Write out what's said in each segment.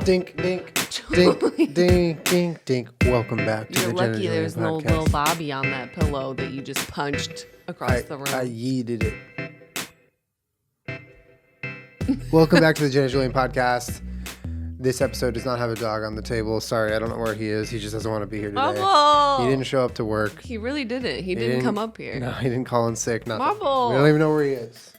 Dink, dink, dink, dink, dink, dink. Welcome back to You're the Jenna lucky Julien there's Podcast. no little Bobby on that pillow that you just punched across the room. I yeeted it. Welcome back to the Jenna Julien Podcast. This episode does not have a dog on the table. Sorry, I don't know where he is. He just doesn't want to be here today. Bubble! He didn't show up to work. He really didn't. He didn't come up here. No, he didn't call in sick. Nothing. Bubble! We don't even know where he is.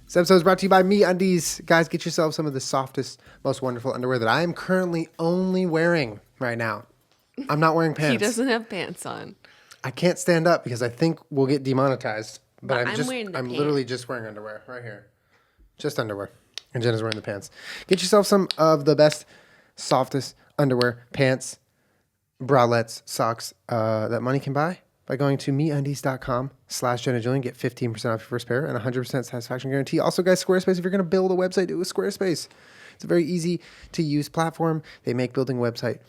This episode is brought to you by MeUndies. Guys, get yourself some of the softest, most wonderful underwear that I am currently only wearing right now. I'm not wearing pants. He doesn't have pants on. I can't stand up because I think we'll get demonetized. But I'm literally just wearing underwear right here. Just underwear. And Jenna's wearing the pants. Get yourself some of the best, softest underwear, pants, bralettes, socks that money can buy by going to MeUndies.com/Jenna Julien. Get 15% off your first pair and 100% satisfaction guarantee. Also, guys, Squarespace, if you're going to build a website, do it with Squarespace. It's a very easy to use platform. They make building a website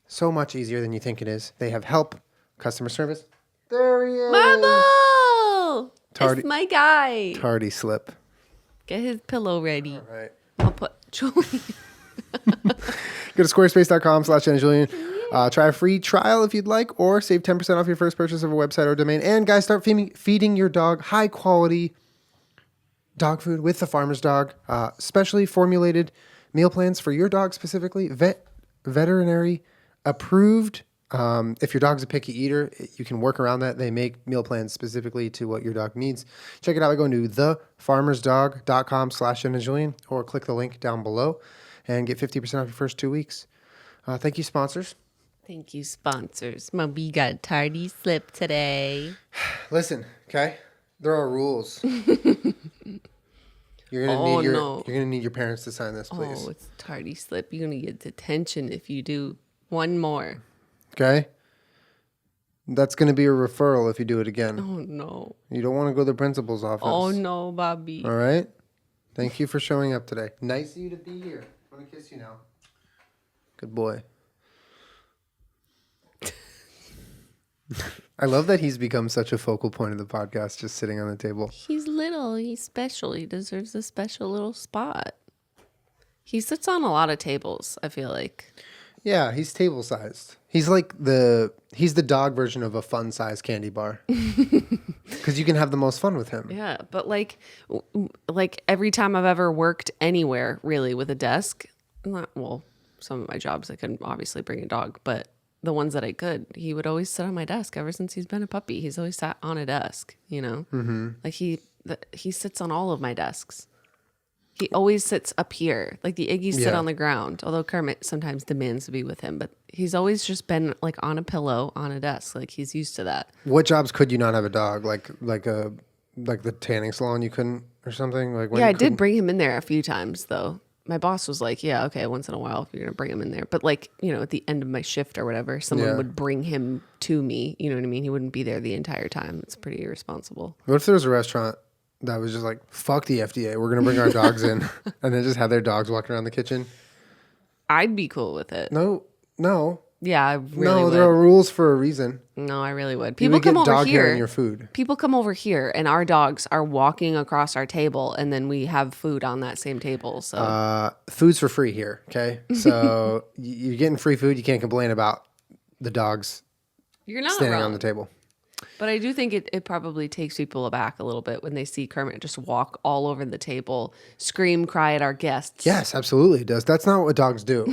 so much easier than you think it is. They have help, customer service. There he is. Marble! It's my guy. Tardy slip. Get his pillow ready. All right. I'll put Julie. Go to squarespace.com/Jenna Julien. Try a free trial if you'd like, or save 10% off your first purchase of a website or domain. And guys, start feeding your dog high quality dog food with the farmer's dog. Specially formulated meal plans for your dog specifically. Veterinary approved. If your dog's a picky eater, you can work around that. They make meal plans specifically to what your dog needs. Check it out by going to thefarmersdog.com/Jenna Julien or click the link down below and get 50% off your first 2 weeks. Thank you, sponsors. Thank you, sponsors. We got tardy slip today. Listen, okay? There are rules. You're gonna need your parents to sign this, please. Oh, it's tardy slip. You're gonna get detention if you do one more. Okay? That's gonna be a referral if you do it again. Oh no. You don't want to go to the principal's office. Oh no, Bobby. All right? Thank you for showing up today. Nice of you to be here. I'm gonna kiss you now. Good boy. I love that he's become such a focal point of the podcast, just sitting on the table. He's little. He's special. He deserves a special little spot. He sits on a lot of tables, I feel like. Yeah, he's table sized. He's like he's the dog version of a fun sized candy bar. Because you can have the most fun with him. Yeah, but like every time I've ever worked anywhere really with a desk, some of my jobs I couldn't obviously bring a dog, but the ones that I could, he would always sit on my desk ever since he's been a puppy. He's always sat on a desk, you know? Mm-hmm. Like he sits on all of my desks. He always sits up here. Like the Iggies sit on the ground, although Kermit sometimes demands to be with him, but he's always just been like on a pillow on a desk. Like he's used to that. What jobs could you not have a dog? Like the tanning salon you couldn't or something? I did bring him in there a few times though. My boss was like, yeah, okay, once in a while if you're going to bring him in there. But like, you know, at the end of my shift or whatever, someone would bring him to me. You know what I mean? He wouldn't be there the entire time. It's pretty irresponsible. What if there was a restaurant that was just like, fuck the FDA, we're going to bring our dogs in and then just have their dogs walking around the kitchen? I'd be cool with it. No. Yeah, I really would. There are rules for a reason. No, I really would. People come over dog hair in your food. People come over here and our dogs are walking across our table and then we have food on that same table. So food's for free here, okay? So you're getting free food. You can't complain about the dogs standing on the table. But I do think it probably takes people aback a little bit when they see Kermit just walk all over the table, scream, cry at our guests. Yes, absolutely it does. That's not what dogs do.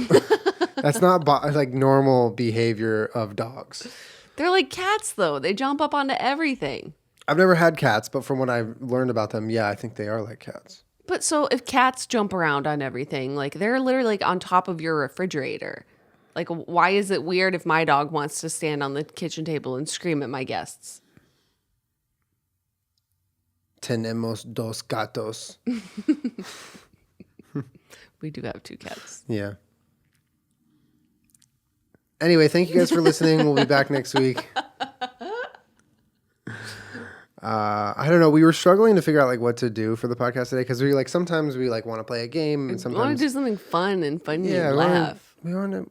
That's not like normal behavior of dogs. They're like cats, though. They jump up onto everything. I've never had cats, but from what I've learned about them, yeah, I think they are like cats. But so if cats jump around on everything, like they're literally like on top of your refrigerator. Like, why is it weird if my dog wants to stand on the kitchen table and scream at my guests? Tenemos dos gatos. We do have 2 cats. Yeah. Anyway, thank you guys for listening. We'll be back next week. I don't know. We were struggling to figure out like what to do for the podcast today because we like sometimes we like want to play a game and sometimes we want to do something fun and funny and laugh. We want to.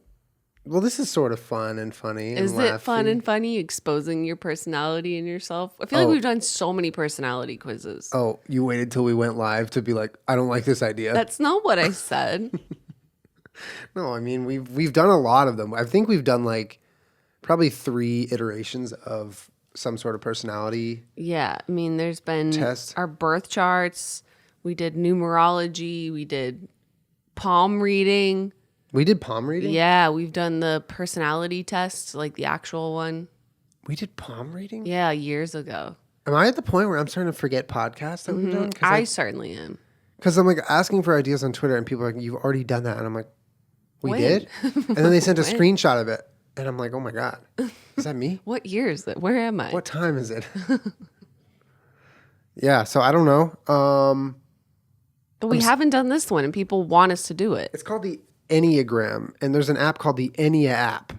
Well, this is sort of fun and funny. Is it fun and funny exposing your personality and yourself? I feel like we've done so many personality quizzes. Oh, you waited till we went live to be like, I don't like this idea. That's not what I said. No, I mean, we've done a lot of them. I think we've done like probably 3 iterations of some sort of personality. Yeah. I mean, there's been test. Our birth charts. We did numerology. We did palm reading. We did palm reading? Yeah. We've done the personality test, like the actual one. We did palm reading? Yeah, years ago. Am I at the point where I'm starting to forget podcasts that we've done? I certainly am. Because I'm like asking for ideas on Twitter and people are like, you've already done that. And I'm like, we When? did? And then they sent a screenshot of it. And I'm like, oh my God, is that me? What year is it? Where am I? What time is it? Yeah, so I don't know. But we haven't done this one and people want us to do it. It's called the Enneagram. And there's an app called the Ennea app.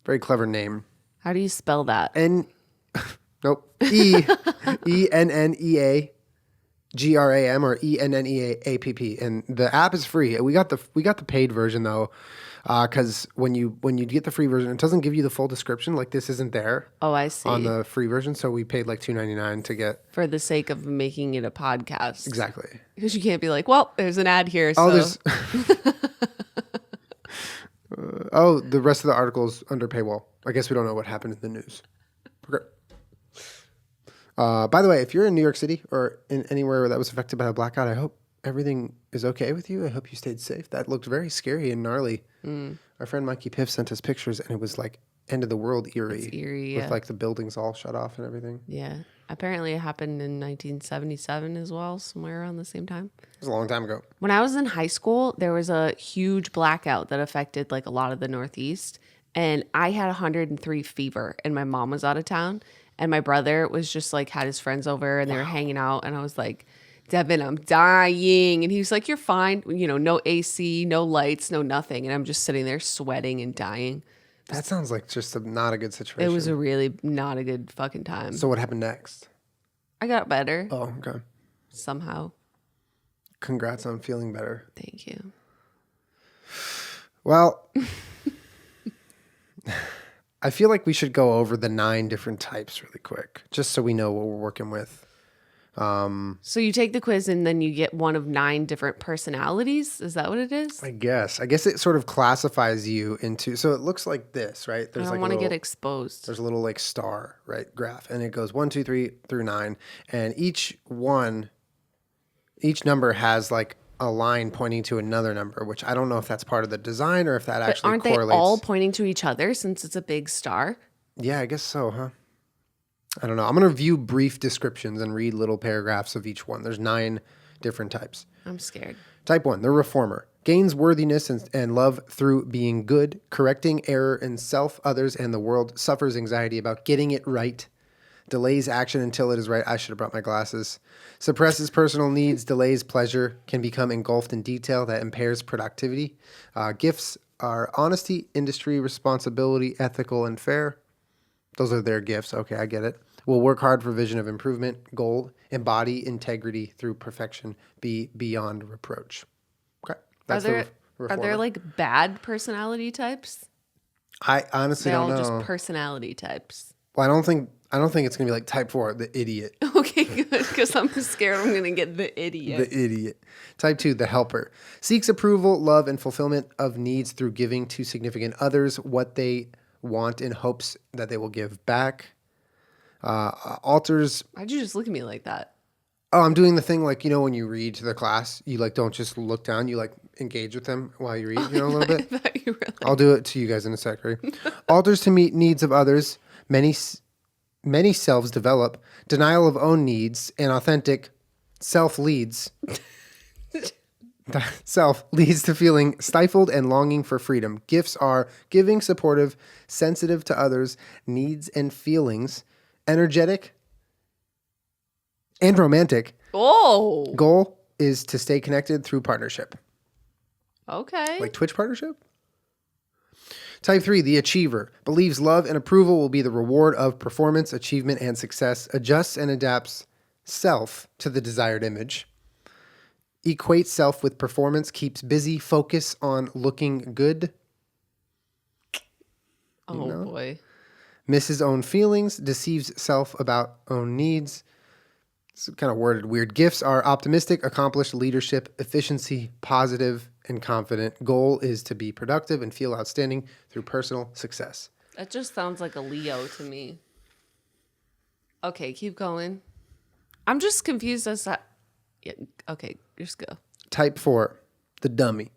Very clever name. How do you spell that? Nope. ENNEAGRAM or ENNEAAPP. And the app is free. We got the paid version though. Because when you get the free version, it doesn't give you the full description. Like this isn't there. Oh, I see. On the free version, so we paid like $2.99 to get. For the sake of making it a podcast. Exactly. Because you can't be like, well, there's an ad here. So. Oh, there's. The rest of the article's under paywall. I guess we don't know what happened in the news. Okay. By the way, if you're in New York City or in anywhere that was affected by a blackout, I hope everything is okay with you. I hope you stayed safe. That looked very scary and gnarly. Our friend Mikey Piff sent us pictures, and it was like end of the world eerie. It's eerie, with like the buildings all shut off and everything. Yeah. Apparently it happened in 1977 as well, somewhere around the same time. It was a long time ago. When I was in high school, there was a huge blackout that affected like a lot of the Northeast. And I had 103 fever, and my mom was out of town. And my brother was just like, had his friends over, and they were hanging out. And I was like, Devin, I'm dying. And he was like, you're fine. You know, no AC, no lights, no nothing. And I'm just sitting there sweating and dying. That sounds like just not a good situation. It was a really not a good fucking time. So what happened next? I got better. Oh, okay. Somehow. Congrats on feeling better. Thank you. Well, I feel like we should go over the 9 different types really quick, just so we know what we're working with. So you take the quiz and then you get one of 9 different personalities? Is that what it is? I guess it sort of classifies you into, so it looks like this, right? I don't want to get exposed. There's a little like star, right, graph, and it goes 1, 2, 3 through 9. And each number has like a line pointing to another number, which I don't know if that's part of the design or if that actually aren't correlates. They all pointing to each other since it's a big star? Yeah, I guess so, huh? I don't know. I'm going to review brief descriptions and read little paragraphs of each one. There's 9 different types. I'm scared. Type 1, the reformer. Gains worthiness and love through being good, correcting error in self, others, and the world. Suffers anxiety about getting it right. Delays action until it is right. I should have brought my glasses. Suppresses personal needs, delays pleasure, can become engulfed in detail that impairs productivity. Gifts are honesty, industry, responsibility, ethical, and fair. Those are their gifts. Okay, I get it. Will work hard for vision of improvement, goal, embody integrity through perfection, be beyond reproach. Okay, that's are there like bad personality types? I honestly don't know. They're all just personality types. Well, I don't think it's gonna be like type 4, the idiot. Okay, good, because I'm scared I'm gonna get the idiot. The idiot. Type 2, the helper. Seeks approval, love, and fulfillment of needs through giving to significant others what they want in hopes that they will give back. Alters. Why'd you just look at me like that? Oh, I'm doing the thing like, you know, when you read to the class, you like don't just look down, you like engage with them while you read, you know, a little bit. I thought you really... I'll do it to you guys in a sec. Right? Alters to meet needs of others. Many selves develop. Denial of own needs and authentic self leads. Self leads to feeling stifled and longing for freedom. Gifts are giving, supportive, sensitive to others' needs and feelings, energetic, and romantic. Oh. Goal is to stay connected through partnership. Okay. Like Twitch partnership? Type 3, the achiever. Believes love and approval will be the reward of performance, achievement, and success. Adjusts and adapts self to the desired image. Equates self with performance. Keeps busy. Focus on looking good. Oh, boy. Misses own feelings. Deceives self about own needs. It's kind of worded weird. Gifts are optimistic, accomplished, leadership, efficiency, positive, and confident. Goal is to be productive and feel outstanding through personal success. That just sounds like a Leo to me. Okay, keep going. I'm just confused as to... Yeah, okay, just go. Type 4, the dummy.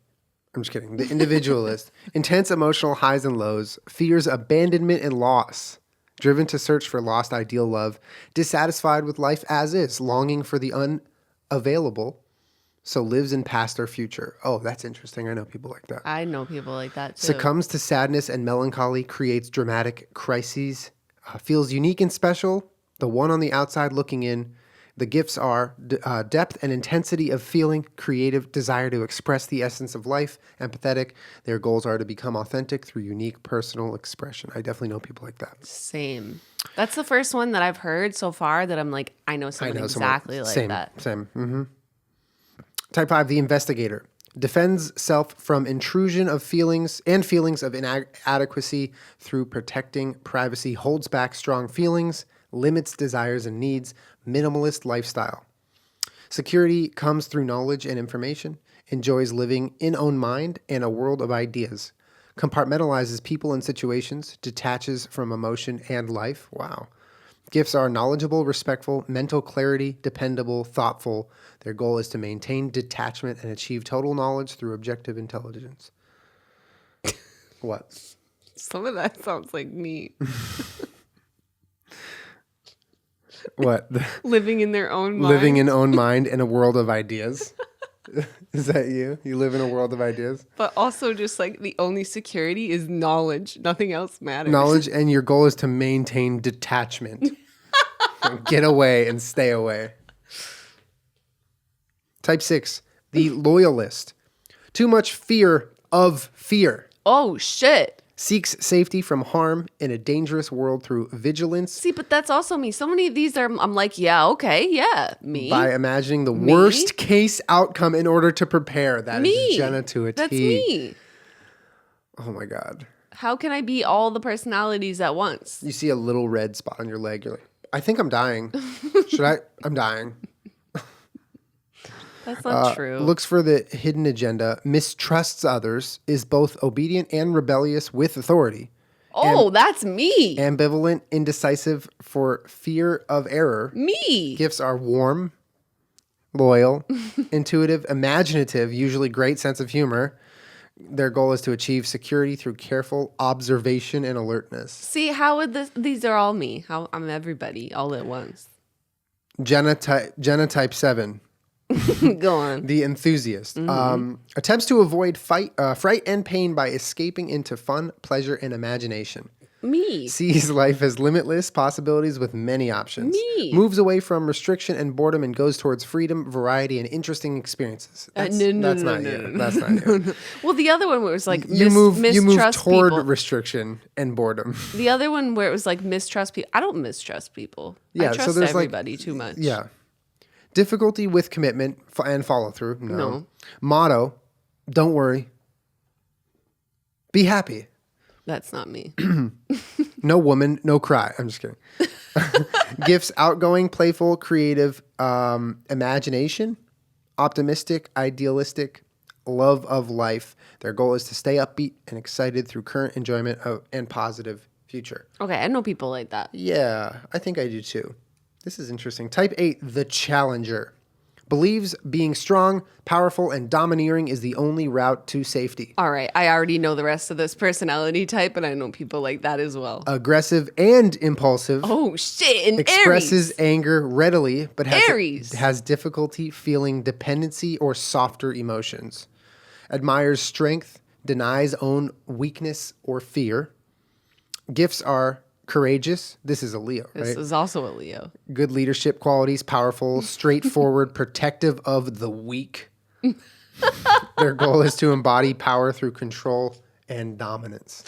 I'm just kidding. The individualist. Intense emotional highs and lows. Fears abandonment and loss. Driven to search for lost ideal love. Dissatisfied with life as is. Longing for the unavailable. So lives in past or future. Oh, that's interesting. I know people like that. I know people like that too. Succumbs to sadness and melancholy. Creates dramatic crises. Feels unique and special. The one on the outside looking in. The gifts are depth and intensity of feeling, creative, desire to express the essence of life, empathetic. Their goals are to become authentic through unique personal expression. I definitely know people like that. Same. That's the first one that I've heard so far that I'm like, I know someone exactly like that. Same. Mm-hmm. Type 5, the investigator. Defends self from intrusion of feelings and feelings of inadequacy through protecting privacy. Holds back strong feelings. Limits desires and needs. Minimalist lifestyle. Security comes through knowledge and information. Enjoys living in own mind and a world of ideas. Compartmentalizes people and situations. Detaches from emotion and life. Wow. Gifts are knowledgeable, respectful, mental clarity, dependable, thoughtful. Their goal is to maintain detachment and achieve total knowledge through objective intelligence. What? Some of that sounds like me. What? Living in their own mind. Living in own mind in a world of ideas. Is that you? You live in a world of ideas? But also just like the only security is knowledge. Nothing else matters. Knowledge, and your goal is to maintain detachment. Get away and stay away. Type 6, the loyalist. Too much fear of fear. Oh, shit. Seeks safety from harm in a dangerous world through vigilance. See, but that's also me. So many of these are, I'm like, yeah, okay, yeah, me. By imagining the worst case outcome in order to prepare. That is Jenna to a T. That's me. Oh my God. How can I be all the personalities at once? You see a little red spot on your leg. You're like, I think I'm dying. Should I? I'm dying. That's not true. Looks for the hidden agenda, mistrusts others, is both obedient and rebellious with authority. Oh, that's me. Ambivalent, indecisive for fear of error. Me. Gifts are warm, loyal, intuitive, imaginative, usually great sense of humor. Their goal is to achieve security through careful observation and alertness. See, how would these are all me. How I'm everybody all at once. Jenna type 7. Go on. The enthusiast. Attempts to avoid fright and pain by escaping into fun, pleasure, and imagination. Me. Sees life as limitless possibilities with many options. Me. Moves away from restriction and boredom and goes towards freedom, variety, and interesting experiences. That's not you. That's not you. Well, the other one where it was like you move toward people. Restriction and boredom. The other one where it was like mistrust people. I don't mistrust people. Yeah, I trust everybody too much. Yeah. Difficulty with commitment and follow through. No. Motto, don't worry. Be happy. That's not me. No woman, no cry. I'm just kidding. Gifts, outgoing, playful, creative, imagination, optimistic, idealistic, love of life. Their goal is to stay upbeat and excited through current enjoyment and positive future. Okay, I know people like that. Yeah, I think I do too. This is interesting. Type 8, the challenger. Believes being strong, powerful, and domineering is the only route to safety. All right, I already know the rest of this personality type, and I know people like that as well. Aggressive and impulsive. Oh, shit, and expresses Aries. Anger readily, but Aries. has difficulty feeling dependency or softer emotions. Admires strength, denies own weakness or fear. Gifts are courageous. This is a Leo, right? This is also a Leo. Good leadership qualities, powerful, straightforward, protective of the weak. Their goal is to embody power through control and dominance.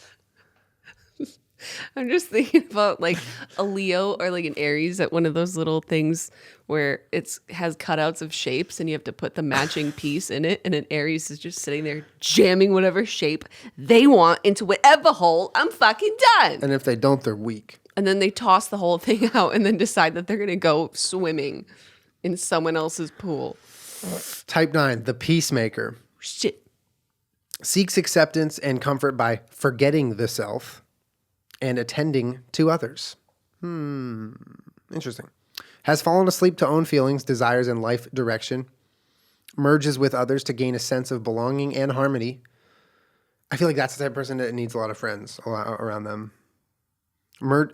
I'm just thinking about like a Leo or like an Aries at one of those little things where it has cutouts of shapes and you have to put the matching piece in it. And an Aries is just sitting there jamming whatever shape they want into whatever hole. I'm fucking done. And if they don't, they're weak. And then they toss the whole thing out and then decide that they're going to go swimming. in someone else's pool. Type 9, the peacemaker. Shit. Seeks acceptance and comfort by forgetting the self and attending to others. Interesting. Has fallen asleep to own feelings, desires, and life direction. Merges with others to gain a sense of belonging and harmony. I feel like that's the type of person that needs a lot of friends around them. But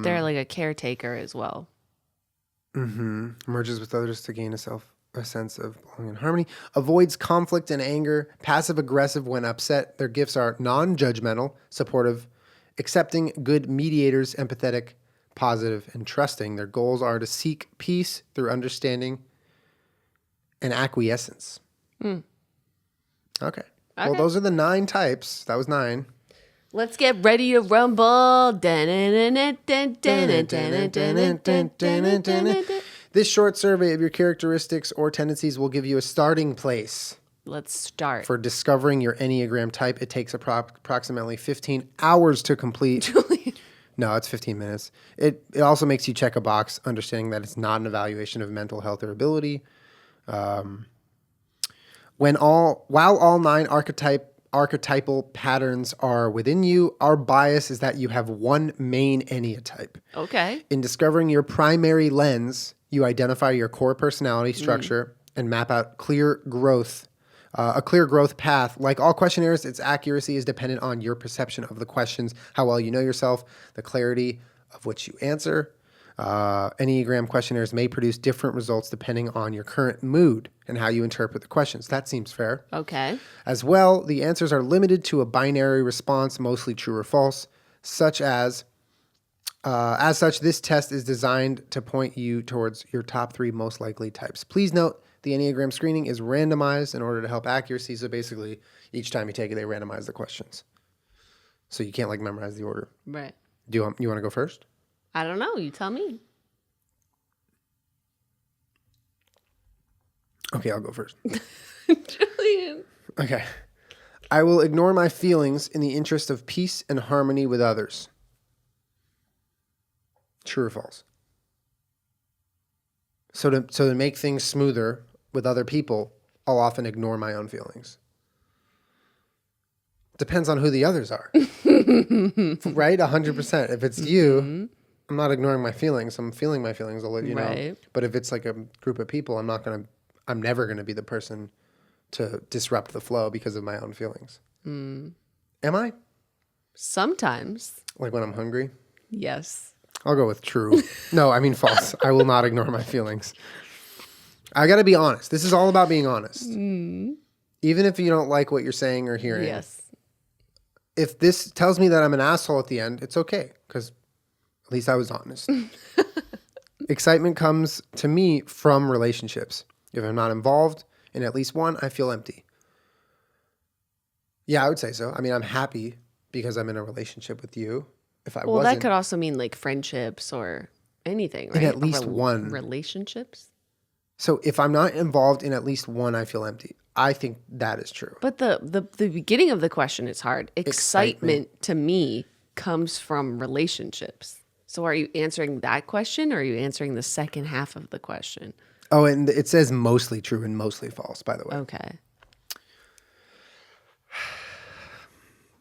they're like a caretaker as well. Merges with others to gain a sense of belonging and harmony. Avoids conflict and anger. Passive aggressive when upset. Their gifts are non-judgmental, supportive, accepting, good mediators, empathetic, positive, and trusting. Their goals are to seek peace through understanding and acquiescence. Okay. Well, those are the 9 types. That was 9. Let's get ready to rumble. This short survey of your characteristics or tendencies will give you a starting place. Let's start. For discovering your Enneagram type. It takes approximately 15 hours to complete. No, it's 15 minutes. It also makes you check a box, understanding that it's not an evaluation of mental health or ability. While all 9 archetypal patterns are within you, our bias is that you have one main Enneatype. Okay. In discovering your primary lens, you identify your core personality structure and map out a clear growth path. Like all questionnaires, its accuracy is dependent on your perception of the questions, how well you know yourself, the clarity of which you answer. Enneagram questionnaires may produce different results depending on your current mood and how you interpret the questions. That seems fair. Okay. As well, the answers are limited to a binary response, mostly true or false, as such, this test is designed to point you towards your top 3 most likely types. Please note, the Enneagram screening is randomized in order to help accuracy. So basically, each time you take it, they randomize the questions. So you can't memorize the order. Right. You want to go first? I don't know. You tell me. Okay, I'll go first. Julien. Okay. I will ignore my feelings in the interest of peace and harmony with others. True or false? So to make things smoother with other people, I'll often ignore my own feelings. Depends on who the others are. Right? 100%. If it's you, I'm not ignoring my feelings. I'm feeling my feelings. I'll let you know. But if it's like a group of people, I'm never going to be the person to disrupt the flow because of my own feelings. Am I? Sometimes. Like when I'm hungry? Yes. I'll go with true. No, I mean false. I will not ignore my feelings. I got to be honest. This is all about being honest. Even if you don't like what you're saying or hearing. Yes. If this tells me that I'm an asshole at the end, it's okay because at least I was honest. Excitement comes to me from relationships. If I'm not involved in at least one, I feel empty. Yeah, I would say so. I mean, I'm happy because I'm in a relationship with you. If I wasn't, that could also mean like friendships or anything, right? In at least one. Relationships? So if I'm not involved in at least one, I feel empty. I think that is true. But the beginning of the question is hard. Excitement to me comes from relationships. So are you answering that question or are you answering the second half of the question? Oh, and it says mostly true and mostly false, by the way. Okay.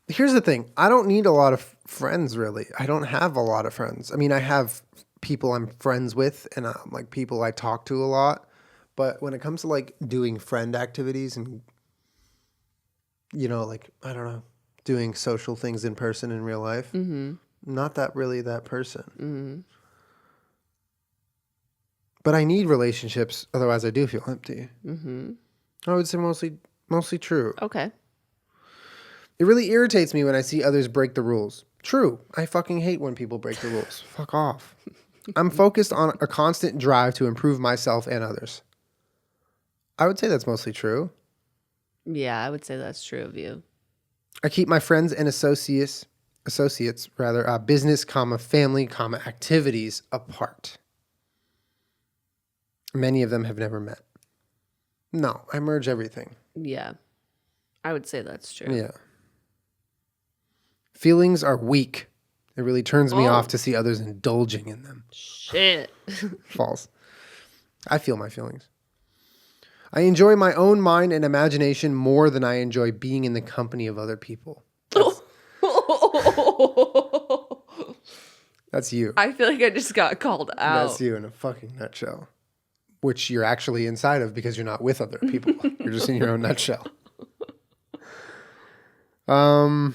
Here's the thing. I don't need a lot of friends, really. I don't have a lot of friends. I mean, I have people I'm friends with and like people I talk to a lot. But when it comes to like doing friend activities and, I don't know, doing social things in person in real life, not that really that person. But I need relationships, otherwise I do feel empty. I would say mostly true. Okay. It really irritates me when I see others break the rules. True. I fucking hate when people break the rules. Fuck off. I'm focused on a constant drive to improve myself and others. I would say that's mostly true. Yeah, I would say that's true of you. I keep my friends and associates, business, family, activities apart. Many of them have never met. No, I merge everything. Yeah, I would say that's true. Yeah. Feelings are weak. It really turns me off to see others indulging in them. Shit. False. I feel my feelings. I enjoy my own mind and imagination more than I enjoy being in the company of other people. That's you. I feel like I just got called out. That's you in a fucking nutshell. Which you're actually inside of because you're not with other people. You're just in your own nutshell. I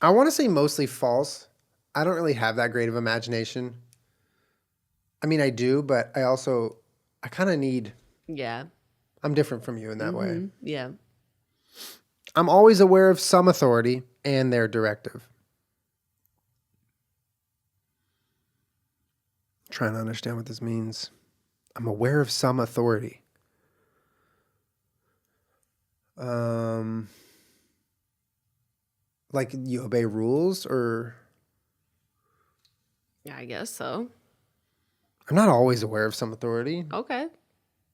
want to say mostly false. I don't really have that great of imagination. I mean, I do, but I kind of need... Yeah. I'm different from you in that way. Yeah. I'm always aware of some authority and their directive. Trying to understand what this means. I'm aware of some authority. Like you obey rules or... Yeah, I guess so. I'm not always aware of some authority. Okay.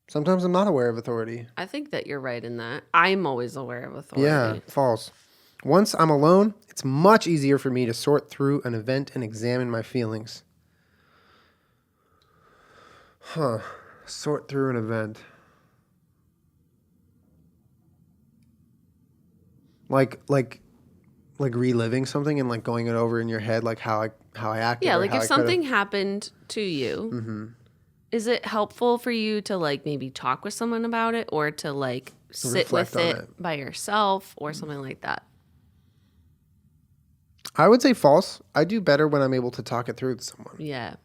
Sometimes I'm not aware of authority. I think that you're right in that. I'm always aware of authority. Yeah, false. Once I'm alone, it's much easier for me to sort through an event and examine my feelings. Sort through an event. Like reliving something and like going it over in your head, like how I acted. Yeah, like if something happened to you, is it helpful for you to like maybe talk with someone about it or to like sit with it by yourself or something like that? I would say false. I do better when I'm able to talk it through with someone. Yeah.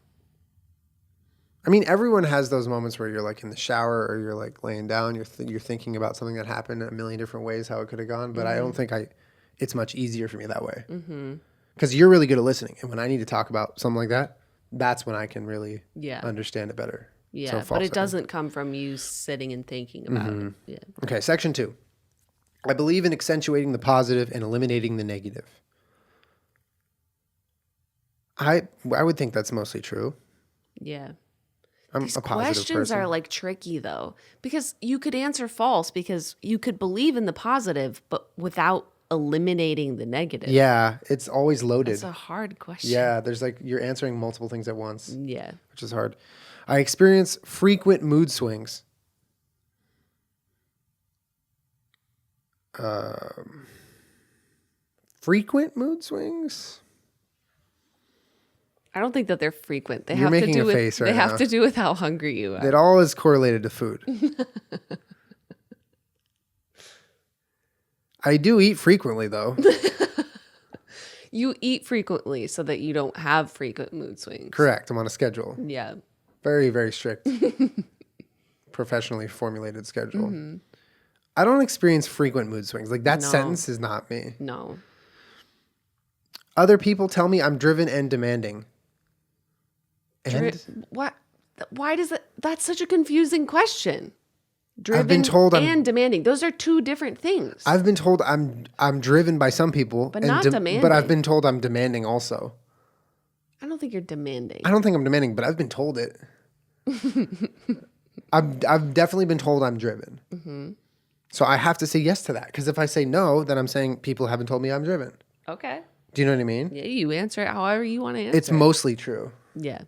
I mean, everyone has those moments where you're like in the shower or you're like laying down, you're thinking about something that happened in a million different ways, how it could have gone. But I don't think it's much easier for me that way. Because you're really good at listening. And when I need to talk about something like that, that's when I can really understand it better. Yeah, so but it doesn't come from you sitting and thinking about it. Yeah. Okay, section 2. I believe in accentuating the positive and eliminating the negative. I would think that's mostly true. Yeah. These questions are like tricky though, because you could answer false because you could believe in the positive, but without eliminating the negative. Yeah, it's always loaded. It's a hard question. Yeah, there's like you're answering multiple things at once. Yeah. Which is hard. I experience frequent mood swings. Frequent mood swings? I don't think that they're frequent. You're making a face right now. They have to do with how hungry you are. It all is correlated to food. I do eat frequently, though. You eat frequently so that you don't have frequent mood swings. Correct. I'm on a schedule. Yeah. Very, very strict. Professionally formulated schedule. I don't experience frequent mood swings. Like that sentence is not me. No. Other people tell me I'm driven and demanding. What? Why does that? That's such a confusing question. Driven I've been told and demanding. Those are two different things. I've been told I'm driven by some people, but not demanding. But I've been told I'm demanding also. I don't think you're demanding. I don't think I'm demanding, but I've been told it. I've definitely been told I'm driven. So I have to say yes to that because if I say no, then I'm saying people haven't told me I'm driven. Okay. Do you know what I mean? Yeah, you answer it however you want to answer. It's mostly true. Yeah.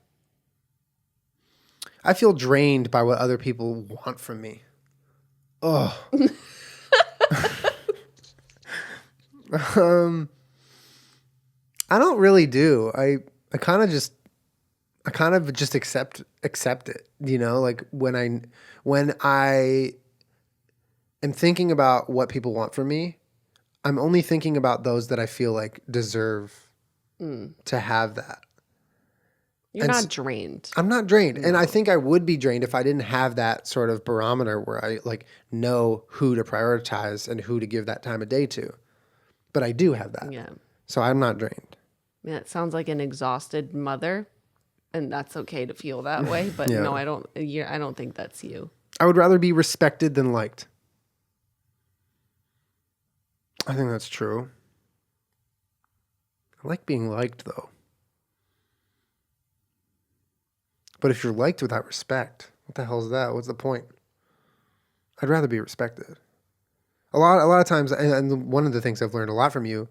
I feel drained by what other people want from me. Oh. I don't really do. I kind of just accept it, you know, like when I am thinking about what people want from me, I'm only thinking about those that I feel like deserve to have that. You're not drained. I'm not drained. No. And I think I would be drained if I didn't have that sort of barometer where I like know who to prioritize and who to give that time of day to. But I do have that. Yeah. So I'm not drained. Yeah, it sounds like an exhausted mother, and that's okay to feel that way. But no, I don't think that's you. I would rather be respected than liked. I think that's true. I like being liked, though. But if you're liked without respect, what the hell is that? What's the point? I'd rather be respected. A lot of times, and one of the things I've learned a lot from you,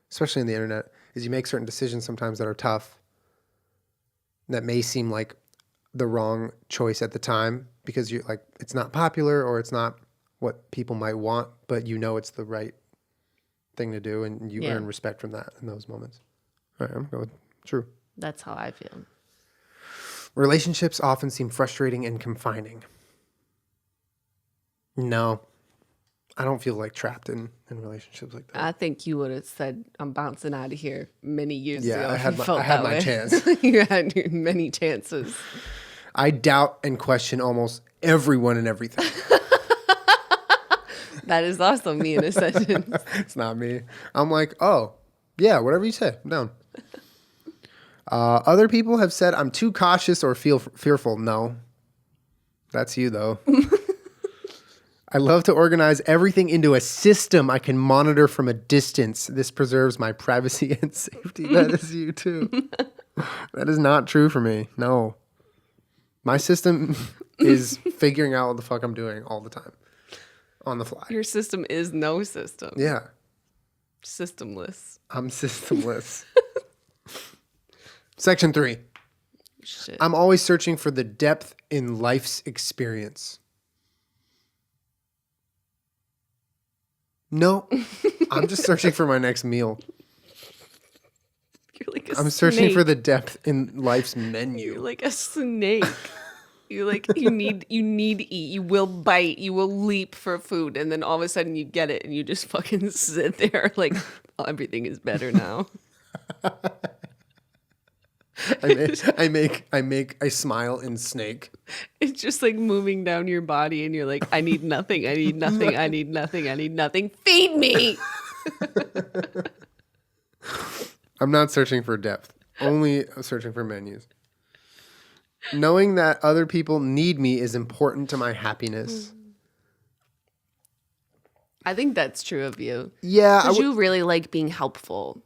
especially on the internet, is you make certain decisions sometimes that are tough, that may seem like the wrong choice at the time because you're like, it's not popular or it's not what people might want, but you know it's the right thing to do, and you earn respect from that in those moments. All right, I'm going with true. That's how I feel. Relationships often seem frustrating and confining. No, I don't feel like trapped in relationships like that. I think you would have said, I'm bouncing out of here many years ago. I had my chance. You had many chances. I doubt and question almost everyone and everything. That is also me in a sentence. It's not me. I'm like, oh, yeah, whatever you say, I'm down. Other people have said I'm too cautious or feel fearful. No, that's you though. I love to organize everything into a system I can monitor from a distance. This preserves my privacy and safety. That is you too. That is not true for me. No. My system is figuring out what the fuck I'm doing all the time. On the fly. Your system is no system. Yeah. Systemless. I'm systemless. Section 3. Shit. I'm always searching for the depth in life's experience. No, I'm just searching for my next meal. You're like a I'm searching for the depth in life's menu. You're like a snake. You need to eat. You will bite. You will leap for food, and then all of a sudden you get it, and you just fucking sit there like, oh, everything is better now. I smile in snake. It's just like moving down your body, and you're like, I need nothing. I need nothing. I need nothing. I need nothing. Feed me. I'm not searching for depth. Only searching for menus. Knowing that other people need me is important to my happiness. I think that's true of you. Yeah. Because you really like being helpful.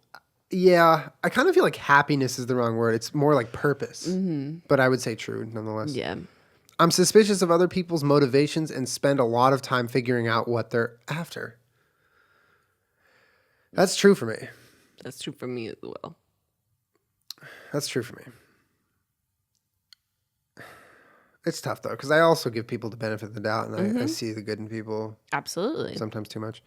Yeah. I kind of feel like happiness is the wrong word. It's more like purpose. Mm-hmm. But I would say true nonetheless. Yeah. I'm suspicious of other people's motivations and spend a lot of time figuring out what they're after. That's true for me. That's true for me as well. That's true for me. It's tough, though, because I also give people the benefit of the doubt, and I see the good in people. Absolutely. Sometimes too much.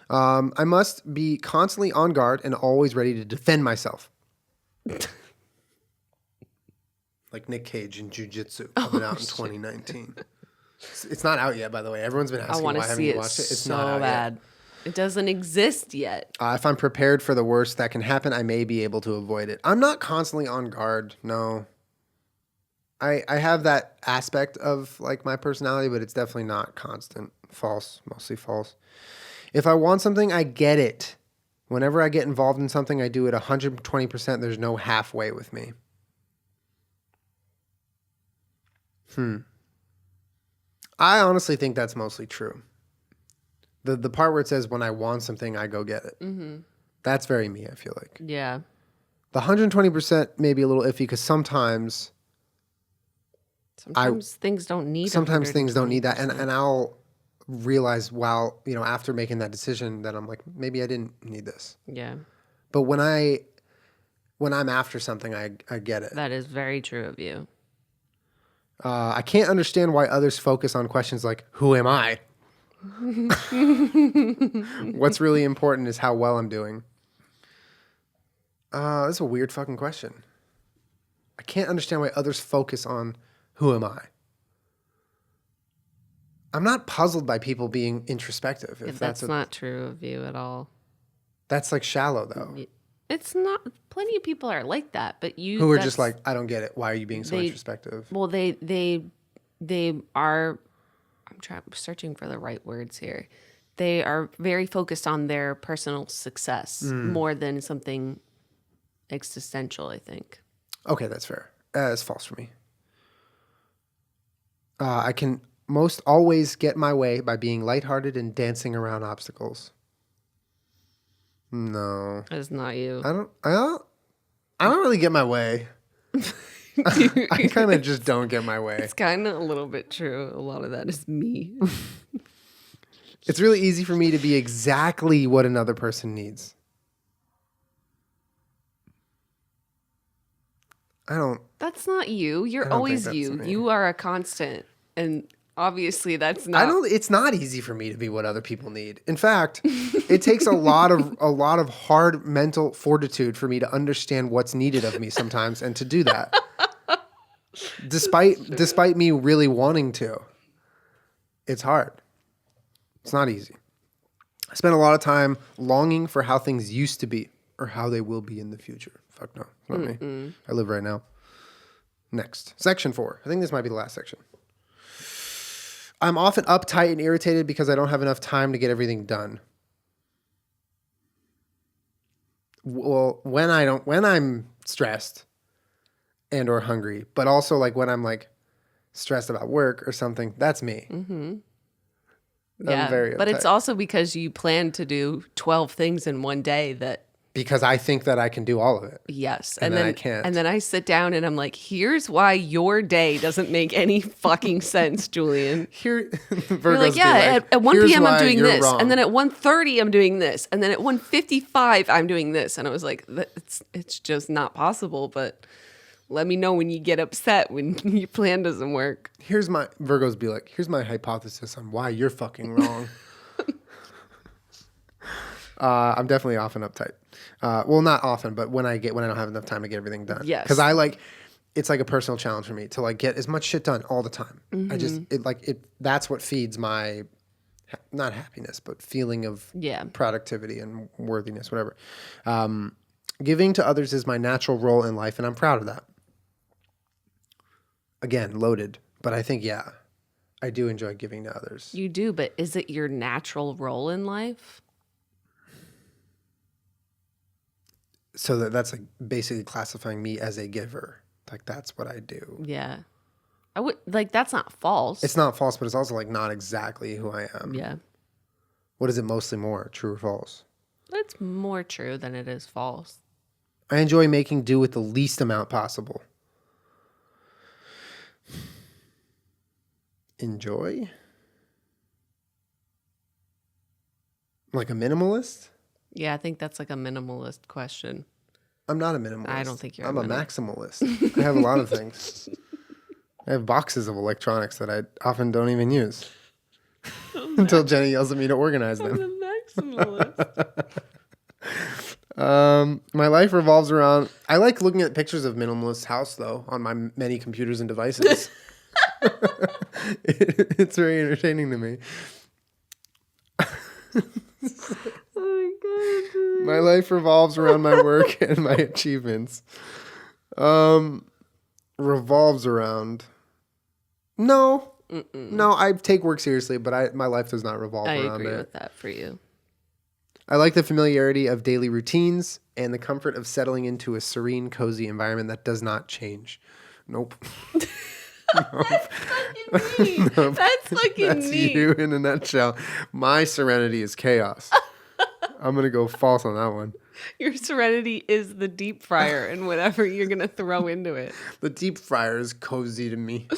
I must be constantly on guard and always ready to defend myself. Like Nick Cage in Jiu-Jitsu coming out in 2019. It's not out yet, by the way. Everyone's been asking why haven't you watched it. It's so not out bad. Yet. It doesn't exist yet. If I'm prepared for the worst that can happen, I may be able to avoid it. I'm not constantly on guard, no. I have that aspect of like my personality, but it's definitely not constant. False, mostly false. If I want something, I get it. Whenever I get involved in something, I do it 120%. There's no halfway with me. I honestly think that's mostly true. The part where it says when I want something, I go get it. Mm-hmm. That's very me, I feel like. Yeah. The 120% may be a little iffy because sometimes things don't need that. And I'll realize after making that decision that I'm like, maybe I didn't need this. Yeah. But when I'm after something, I get it. That is very true of you. I can't understand why others focus on questions like, who am I? What's really important is how well I'm doing. That's a weird fucking question. I can't understand why others focus on who am I? I'm not puzzled by people being introspective. If that's not true of you at all. That's like shallow though. It's not. Plenty of people are like that, but you who are just like, I don't get it. Why are you being so introspective? Well, they are. I'm searching for the right words here. They are very focused on their personal success more than something existential, I think. Okay, that's fair. It's false for me. I can most always get my way by being lighthearted and dancing around obstacles. No. That's not you. I don't really get my way. I kind of just don't get my way. It's kind of a little bit true. A lot of that is me. It's really easy for me to be exactly what another person needs. I don't. That's not you. You're always you. You are a constant. And obviously that's not. It's not easy for me to be what other people need. In fact, it takes a lot of hard mental fortitude for me to understand what's needed of me sometimes and to do that. Despite me really wanting to. It's hard. It's not easy. I spend a lot of time longing for how things used to be or how they will be in the future. Fuck no. Not me. I live right now. Next. Section 4. I think this might be the last section. I'm often uptight and irritated because I don't have enough time to get everything done. Well, when I'm stressed and or hungry, but also like when I'm like stressed about work or something, that's me. Mm-hmm. I'm very uptight. But it's also because you plan to do 12 things in one day because I think that I can do all of it. Yes. And then I can't. And then I sit down and I'm like, here's why your day doesn't make any fucking sense, Julien. You're like, yeah, at 1 p.m. I'm doing this. Wrong. And then at 1:30 I'm doing this. And then at 1:55 I'm doing this. And I was like, it's just not possible. But let me know when you get upset when your plan doesn't work. Virgos be like, here's my hypothesis on why you're fucking wrong. I'm definitely often uptight. Well, not often, but when I don't have enough time to get everything done. Yes. Because it's like a personal challenge for me to like get as much shit done all the time. Mm-hmm. That's what feeds my, not happiness, but feeling of productivity and worthiness, whatever. Giving to others is my natural role in life, and I'm proud of that. Again, loaded, but I think, I do enjoy giving to others. You do, but is it your natural role in life? So that's like basically classifying me as a giver. Like that's what I do. Yeah. I would like that's not false. It's not false, but it's also like not exactly who I am. Yeah. What is it mostly more, true or false? It's more true than it is false. I enjoy making do with the least amount possible. Enjoy? Like a minimalist? Yeah, I think that's like a minimalist question. I'm not a minimalist. I don't think you're I'm a maximalist. I have a lot of things. I have boxes of electronics that I often don't even use. Until Jenny yells at me to organize them. I'm a maximalist. My life revolves around... I like looking at pictures of minimalist house, though, on my many computers and devices. It's very entertaining to me. Oh my God. My life revolves around my work and my achievements. Revolves around... No. Mm-mm. No, I take work seriously, but my life does not revolve around it. I agree with that for you. I like the familiarity of daily routines and the comfort of settling into a serene, cozy environment that does not change. Nope. Nope. That's fucking me. Nope. That's fucking me. You in a nutshell. My serenity is chaos. I'm going to go false on that one. Your serenity is the deep fryer and whatever you're going to throw into it. The deep fryer is cozy to me.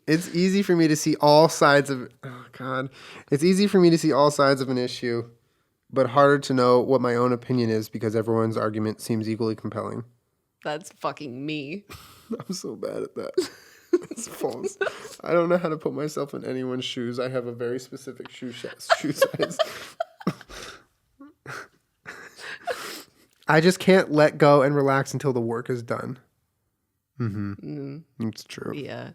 It's easy for me to see all sides of... Oh, God. It's easy for me to see all sides of an issue, but harder to know what my own opinion is because everyone's argument seems equally compelling. That's fucking me. I'm so bad at that. It's false. I don't know how to put myself in anyone's shoes. I have a very specific shoe size. I just can't let go and relax until the work is done. It's true. Yeah.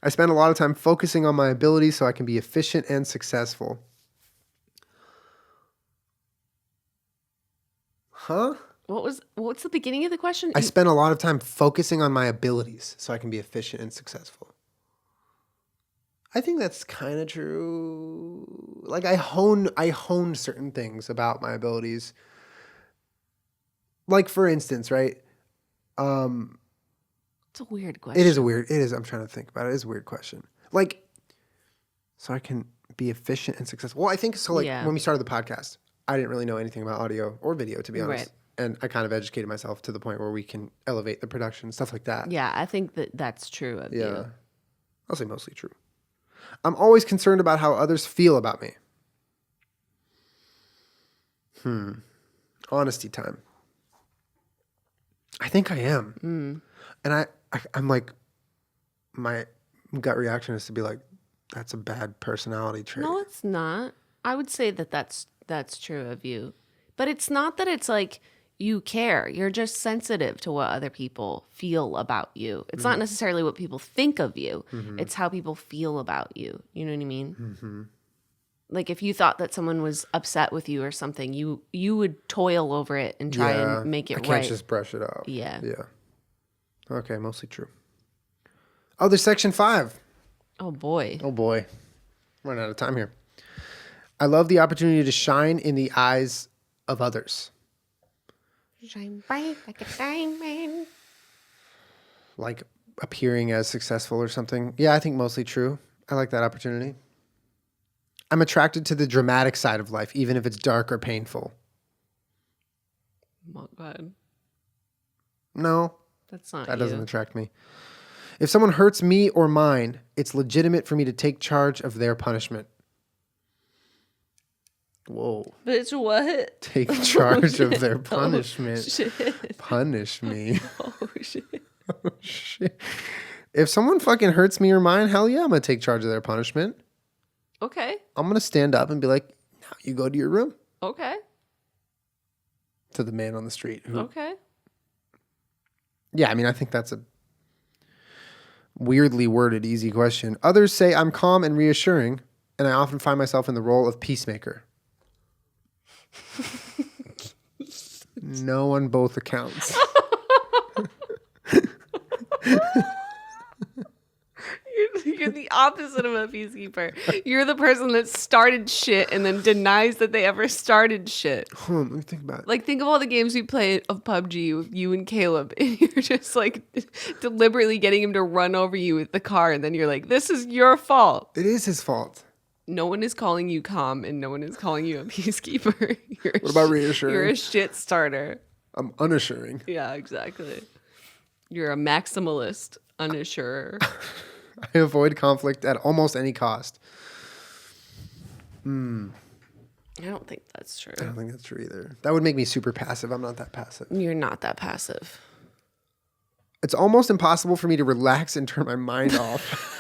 I spend a lot of time focusing on my abilities so I can be efficient and successful. Huh? What's the beginning of the question? I spend a lot of time focusing on my abilities so I can be efficient and successful. I think that's kind of true. Like I hone certain things about my abilities. Like for instance, right? It's a weird question. It is. I'm trying to think about it. It is a weird question. Like, so I can be efficient and successful. Well, I think so. Like when we started the podcast, I didn't really know anything about audio or video, to be honest. Right. And I kind of educated myself to the point where we can elevate the production, stuff like that. Yeah, I think that's true of you. Yeah. I'll say mostly true. I'm always concerned about how others feel about me. Honesty time. I think I am. And I'm like, my gut reaction is to be like, that's a bad personality trait. No, it's not. I would say that that's true of you. But it's not that it's like you care. You're just sensitive to what other people feel about you. It's not necessarily what people think of you. It's how people feel about you. You know what I mean? Like if you thought that someone was upset with you or something, you would toil over it and try and make it right. I can't just brush it off. Yeah. Yeah. Okay, mostly true. Oh, there's section 5. Oh, boy. Oh, boy. Running out of time here. I love the opportunity to shine in the eyes of others. Shine bright like a diamond. Like appearing as successful or something. Yeah, I think mostly true. I like that opportunity. I'm attracted to the dramatic side of life, even if it's dark or painful. Oh, God. No. That's not That doesn't attract me. If someone hurts me or mine, it's legitimate for me to take charge of their punishment. Whoa. Bitch, what? Take charge of their punishment. Oh, shit. Punish me. Oh, shit. Oh, shit. If someone fucking hurts me or mine, hell yeah, I'm going to take charge of their punishment. Okay. I'm going to stand up and be like, now you go to your room. Okay. To the man on the street. Okay. Yeah, I mean, I think that's a weirdly worded, easy question. Others say I'm calm and reassuring, and I often find myself in the role of peacemaker. No on both accounts. You're the opposite of a peacekeeper. You're the person that started shit and then denies that they ever started shit. Hold on, let me think about it. Like, think of all the games we played of PUBG with you and Caleb, and you're just like deliberately getting him to run over you with the car, and then you're like, this is your fault. It is his fault. No one is calling you calm, and no one is calling you a peacekeeper. What about reassuring? You're a shit starter. I'm unassuring. Yeah, exactly. You're a maximalist, unassurer. I avoid conflict at almost any cost. I don't think that's true. I don't think that's true either. That would make me super passive. I'm not that passive. You're not that passive. It's almost impossible for me to relax and turn my mind off.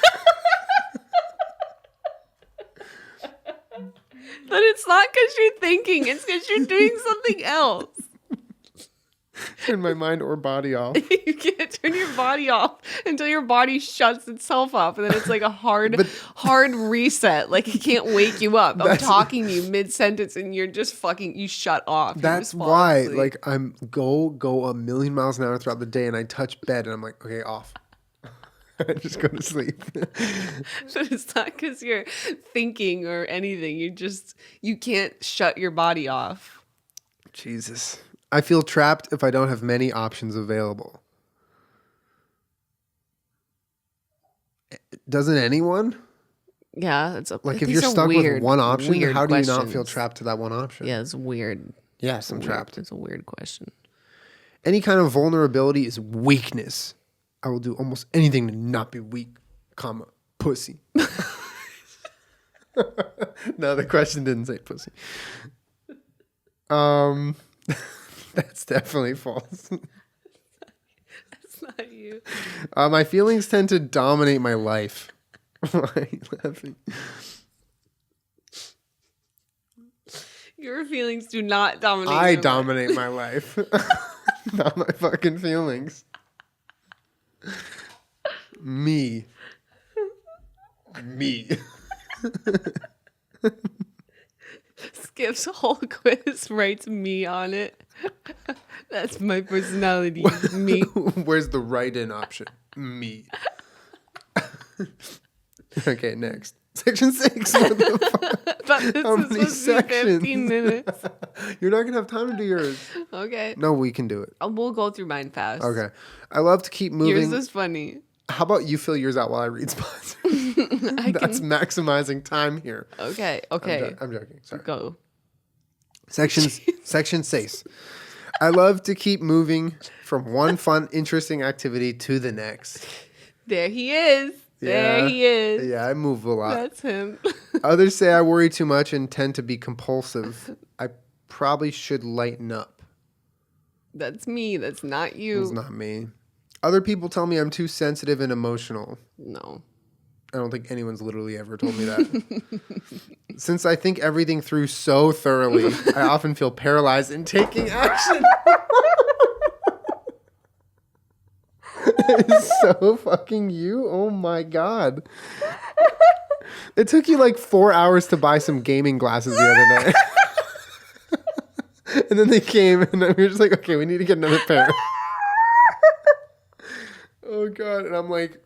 But it's not because you're thinking. It's because you're doing something else. Turn my mind or body off. You can't turn your body off until your body shuts itself off. And then it's like a hard reset. Like it can't wake you up. I'm talking to you mid-sentence and you're just fucking, you shut off. That's why, like, I'm go a million miles an hour throughout the day and I touch bed and I'm like, okay, off. I just go to sleep. But it's not because you're thinking or anything. You can't shut your body off. Jesus. I feel trapped if I don't have many options available. Doesn't anyone? Yeah, it's like if you're stuck with one option, how do you not feel trapped to that one option? Yeah, it's weird. Yes, I'm trapped. It's a weird question. Any kind of vulnerability is weakness. I will do almost anything to not be weak, comma, pussy. No, the question didn't say pussy. That's definitely false. That's not you. My feelings tend to dominate my life. Why are you laughing? Your feelings do not dominate. I dominate my life. Not my fucking feelings. Me. Skip's whole quiz writes me on it. That's my personality. Me. Where's the write-in option? Me. Okay, next. Section 6. What the fuck? How many sections? 15 minutes. You're not going to have time to do yours. Okay. No, we can do it. We'll go through mine fast. Okay. I love to keep moving. Yours is funny. How about you fill yours out while I read spots? That's maximizing time here. Okay. I'm joking. Sorry. Go. Section 6. I love to keep moving from one fun, interesting activity to the next. There he is. There he is. Yeah, I move a lot. That's him. Others say I worry too much and tend to be compulsive. I probably should lighten up. That's me. That's not you. It's not me. Other people tell me I'm too sensitive and emotional. No. I don't think anyone's literally ever told me that. Since I think everything through so thoroughly, I often feel paralyzed in taking action. It's so fucking you. Oh my God. It took you like 4 hours to buy some gaming glasses the other day. And then they came and we were just like, okay, we need to get another pair. Oh God. And I'm like,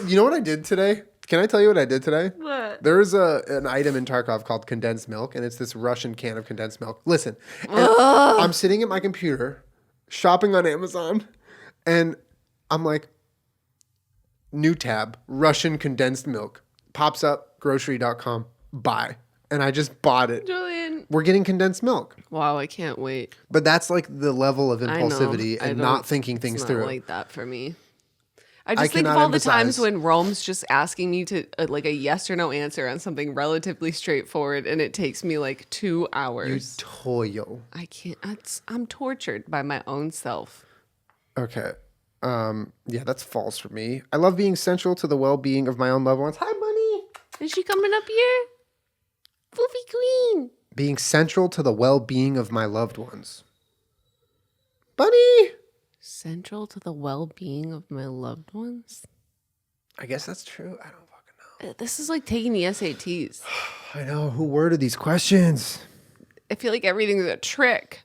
you know what I did today? Can I tell you what I did today? What? There's an item in Tarkov called condensed milk, and it's this Russian can of condensed milk. Listen, I'm sitting at my computer, shopping on Amazon, and I'm like, new tab, Russian condensed milk. Pops up, grocery.com, buy. And I just bought it. Julien. We're getting condensed milk. Wow, I can't wait. But that's like the level of impulsivity and not thinking things it's through. Not like that for me. I just think of all the times when Rome's just asking me to like a yes or no answer on something relatively straightforward, and it takes me like 2 hours. You toil. I can't. I'm tortured by my own self. Okay. Yeah, that's false for me. I love being central to the well-being of my own loved ones. Hi, Bunny. Is she coming up here? Foofy Queen. Being central to the well-being of my loved ones. Bunny. Central to the well-being of my loved ones? I guess that's true. I don't fucking know. This is like taking the SATs. I know. Who worded these questions? I feel like everything's a trick.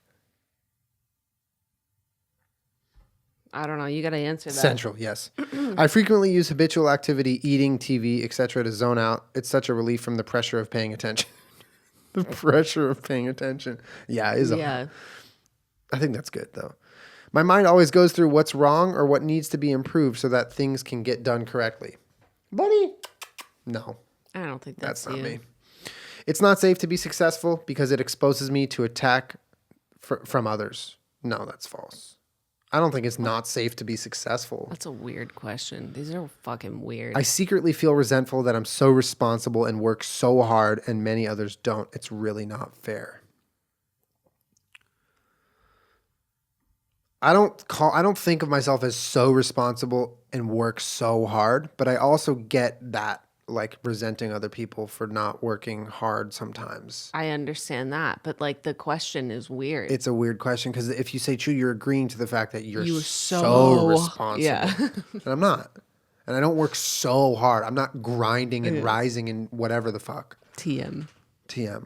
I don't know. You got to answer that. Central, yes. I frequently use habitual activity, eating, TV, etc. to zone out. It's such a relief from the pressure of paying attention. The pressure of paying attention. Yeah, it is. Yeah. I think that's good, though. My mind always goes through what's wrong or what needs to be improved so that things can get done correctly. Buddy. No. I don't think that's not you. Me. It's not safe to be successful because it exposes me to attack from others. No, that's false. I don't think it's not safe to be successful. That's a weird question. These are fucking weird. I secretly feel resentful that I'm so responsible and work so hard and many others don't. It's really not fair. I don't think of myself as so responsible and work so hard, but I also get that, like, resenting other people for not working hard sometimes. I understand that, but like the question is weird. It's a weird question because if you say true, you're agreeing to the fact that you're so responsible. Yeah. And I'm not. And I don't work so hard. I'm not grinding and rising and whatever the fuck. TM.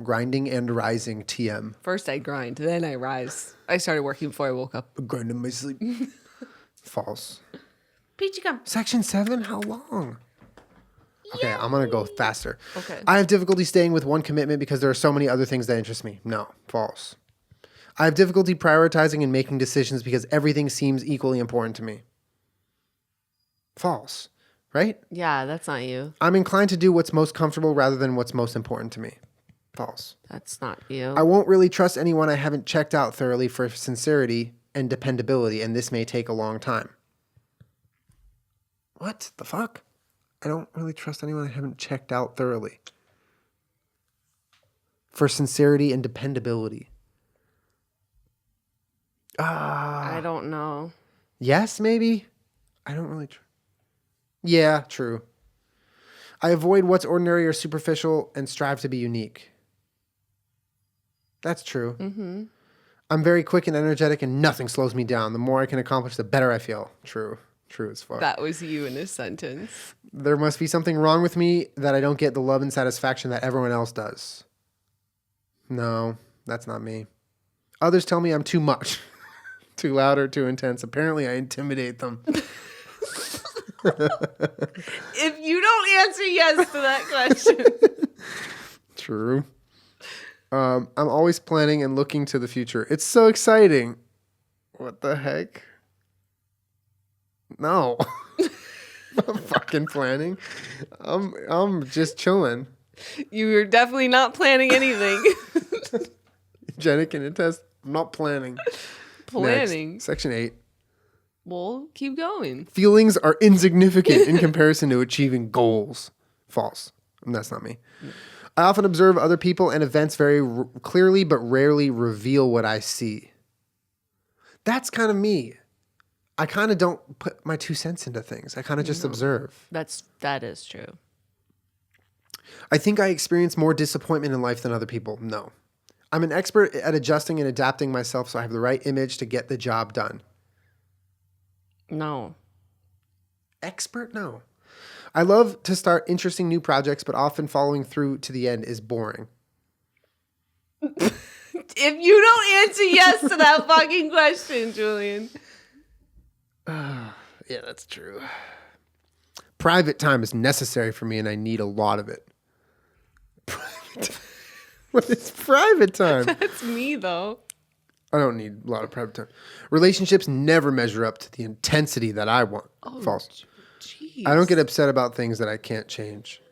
Grinding and rising, TM. First I grind, then I rise. I started working before I woke up. Grinding my sleep. False. Peachy gum. Section 7? How long? Okay, I'm going to go faster. Okay. I have difficulty staying with one commitment because there are so many other things that interest me. No, false. I have difficulty prioritizing and making decisions because everything seems equally important to me. False, right? Yeah, that's not you. I'm inclined to do what's most comfortable rather than what's most important to me. False. That's not you. I won't really trust anyone I haven't checked out thoroughly for sincerity and dependability, and this may take a long time. What the fuck? I don't really trust anyone I haven't checked out thoroughly for sincerity and dependability. I don't know. Yes, maybe? I don't really... Yeah, true. I avoid what's ordinary or superficial and strive to be unique. That's true. Mm-hmm. I'm very quick and energetic and nothing slows me down. The more I can accomplish, the better I feel. True. True as fuck. That was you in a sentence. There must be something wrong with me that I don't get the love and satisfaction that everyone else does. No, that's not me. Others tell me I'm too much. Too loud or too intense. Apparently, I intimidate them. If you don't answer yes to that question. True. I'm always planning and looking to the future. It's so exciting. What the heck? No. I'm fucking planning. I'm just chilling. You were definitely not planning anything. Jenna can attest. I'm not planning. Planning. Next, Section 8. Well, keep going. Feelings are insignificant in comparison to achieving goals. False. That's not me. I often observe other people and events very clearly, but rarely reveal what I see. That's kind of me. I kind of don't put my 2 cents into things. I kind of just observe. That is true. I think I experience more disappointment in life than other people. No. I'm an expert at adjusting and adapting myself so I have the right image to get the job done. No. Expert? No. I love to start interesting new projects, but often following through to the end is boring. If you don't answer yes to that fucking question, Julien. Yeah, that's true. Private time is necessary for me, and I need a lot of it. What is private time? That's me, though. I don't need a lot of private time. Relationships never measure up to the intensity that I want. Oh, False. Geez. I don't get upset about things that I can't change.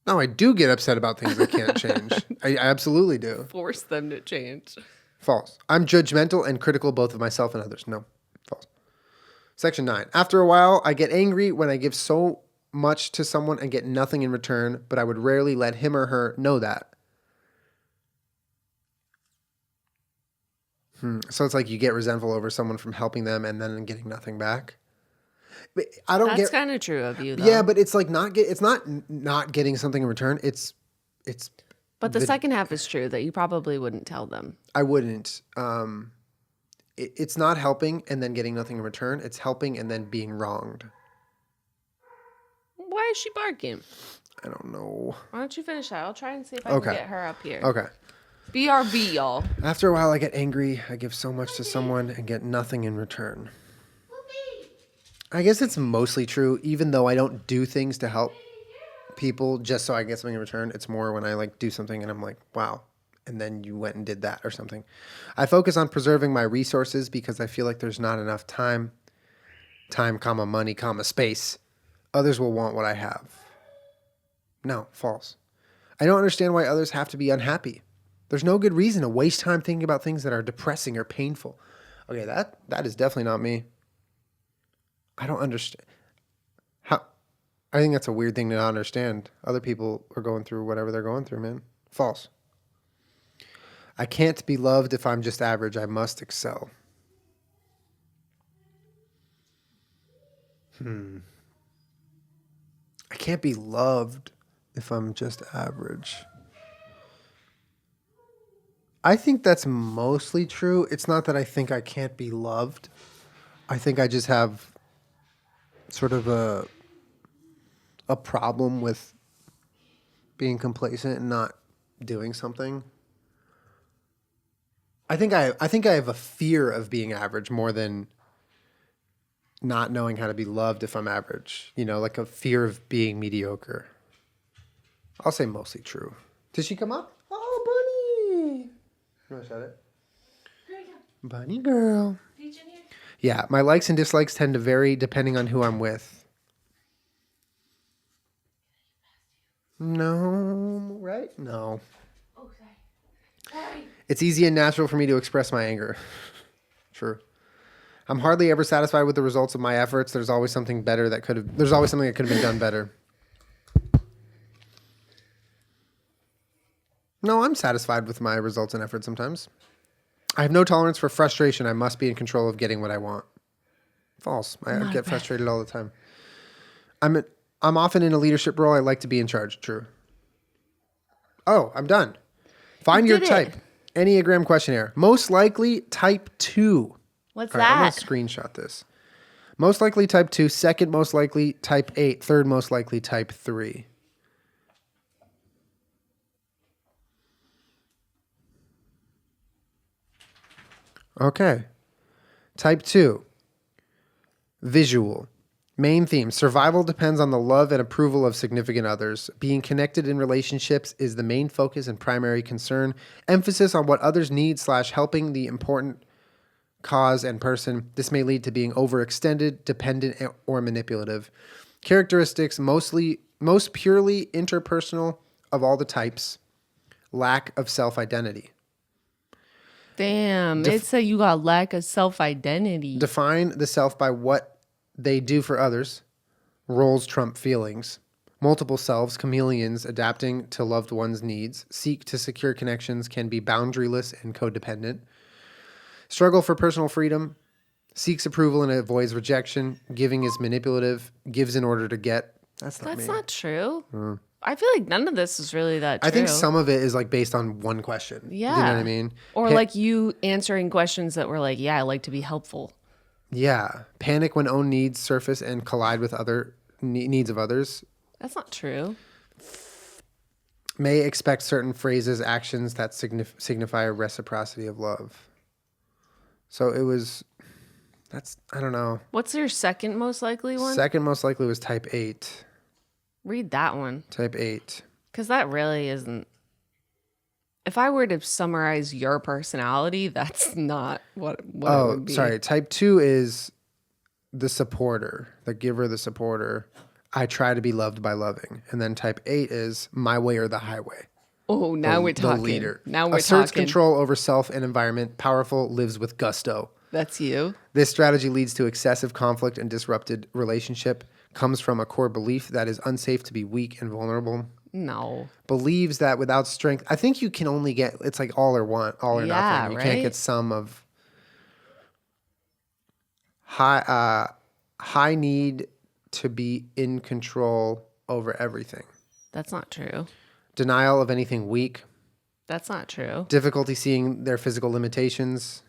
No, I do get upset about things I can't change. I absolutely do. Force them to change. False. I'm judgmental and critical both of myself and others. No. False. Section 9. After a while, I get angry when I give so much to someone and get nothing in return, but I would rarely let him or her know that. So it's like you get resentful over someone from helping them and then getting nothing back. But I don't That's kind of true of you, though. Yeah, but it's like not getting something in return. But the second half is true, that you probably wouldn't tell them. I wouldn't. It's not helping and then getting nothing in return. It's helping and then being wronged. Why is she barking? I don't know. Why don't you finish that? I'll try and see if I can get her up here. Okay. BRB, y'all. After a while, I get angry. I give so much to someone and get nothing in return. I guess it's mostly true, even though I don't do things to help people just so I get something in return. It's more when I like do something and I'm like, wow. And then you went and did that or something. I focus on preserving my resources because I feel like there's not enough time, comma, money, comma, space. Others will want what I have. No, false. I don't understand why others have to be unhappy. There's no good reason to waste time thinking about things that are depressing or painful. Okay, that is definitely not me. I don't understand. I think that's a weird thing to not understand. Other people are going through whatever they're going through, man. False. I can't be loved if I'm just average. I must excel. I can't be loved if I'm just average. I think that's mostly true. It's not that I think I can't be loved. I think I just have sort of a problem with being complacent and not doing something. I think I have a fear of being average more than not knowing how to be loved if I'm average. You know, like a fear of being mediocre. I'll say mostly true. Did she come up? Oh, Bunny! You want to shut it? Here we go. Bunny girl. Peach in here? Yeah, my likes and dislikes tend to vary depending on who I'm with. No, right? No. Oh, sorry. It's easy and natural for me to express my anger. True. I'm hardly ever satisfied with the results of my efforts. There's always something there's always something that could have been done better. No, I'm satisfied with my results and efforts sometimes. I have no tolerance for frustration. I must be in control of getting what I want. False. I get frustrated all the time. I'm often in a leadership role. I like to be in charge. True. Oh, I'm done. Find your type. Enneagram questionnaire. Most likely type 2. What's all right, I'm that? going to screenshot this. Most likely type 2. Second most likely type 8. Third most likely type 3. Okay. Type 2. Visual. Main theme. Survival depends on the love and approval of significant others. Being connected in relationships is the main focus and primary concern. Emphasis on what others need / helping the important cause and person. This may lead to being overextended, dependent, or manipulative. Characteristics most purely interpersonal of all the types. Lack of self-identity. Damn, it said you got lack of self-identity. Define the self by what they do for others. Roles trump feelings. Multiple selves, chameleons adapting to loved ones' needs. Seek to secure connections, can be boundaryless and codependent. Struggle for personal freedom. Seeks approval and avoids rejection. Giving is manipulative. Gives in order to get. That's not true. I feel like none of this is really that true. I think some of it is like based on one question. Yeah. You know what I mean? Or like you answering questions that were like, yeah, I like to be helpful. Yeah. Panic when own needs surface and collide with other needs of others. That's not true. May expect certain phrases, actions that signify a reciprocity of love. So it was, I don't know. What's your second most likely one? Second most likely was type 8. Read that one. Type 8. Because that really isn't. If I were to summarize your personality, that's not what it would be. Sorry. Type 2 is the supporter, the giver, the supporter. I try to be loved by loving. And then type 8 is my way or the highway. Oh, now we're talking. The leader. Now we're Asserts talking. control over self and environment. Powerful, lives with gusto. That's you. This strategy leads to excessive conflict and disrupted relationship. Comes from a core belief that is unsafe to be weak and vulnerable. No. Believes that without strength, I think you can only get, it's like all or nothing. You can't get some of high need to be in control over everything. That's not true. Denial of anything weak. That's not true. Difficulty seeing their physical limitations.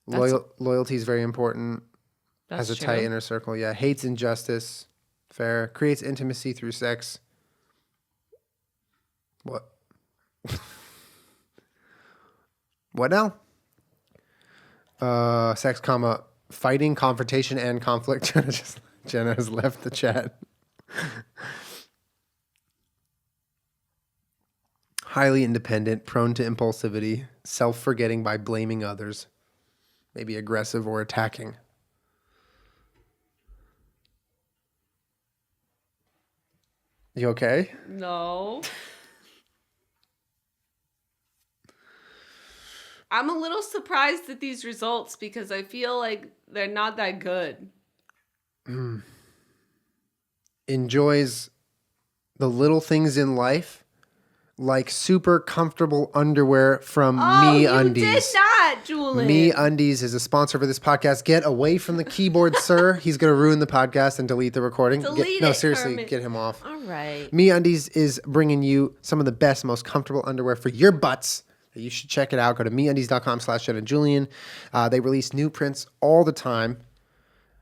Loyalty is very important. Has a tight inner circle. Yeah. Hates injustice. Fair. Creates intimacy through sex. What? What now? Sex, fighting, confrontation, and conflict. Jenna has left the chat. Highly independent, prone to impulsivity, self-forgetting by blaming others. Maybe aggressive or attacking. You okay? No. I'm a little surprised at these results because I feel like they're not that good. Enjoys the little things in life, like super comfortable underwear from MeUndies. You did not, Julien. MeUndies is a sponsor for this podcast. Get away from the keyboard, sir. He's going to ruin the podcast and delete the recording. Seriously, Kermit. get him off. All right. MeUndies is bringing you some of the best, most comfortable underwear for your butts. You should check it out. Go to MeUndies.com/Jenna Julien. They release new prints all the time.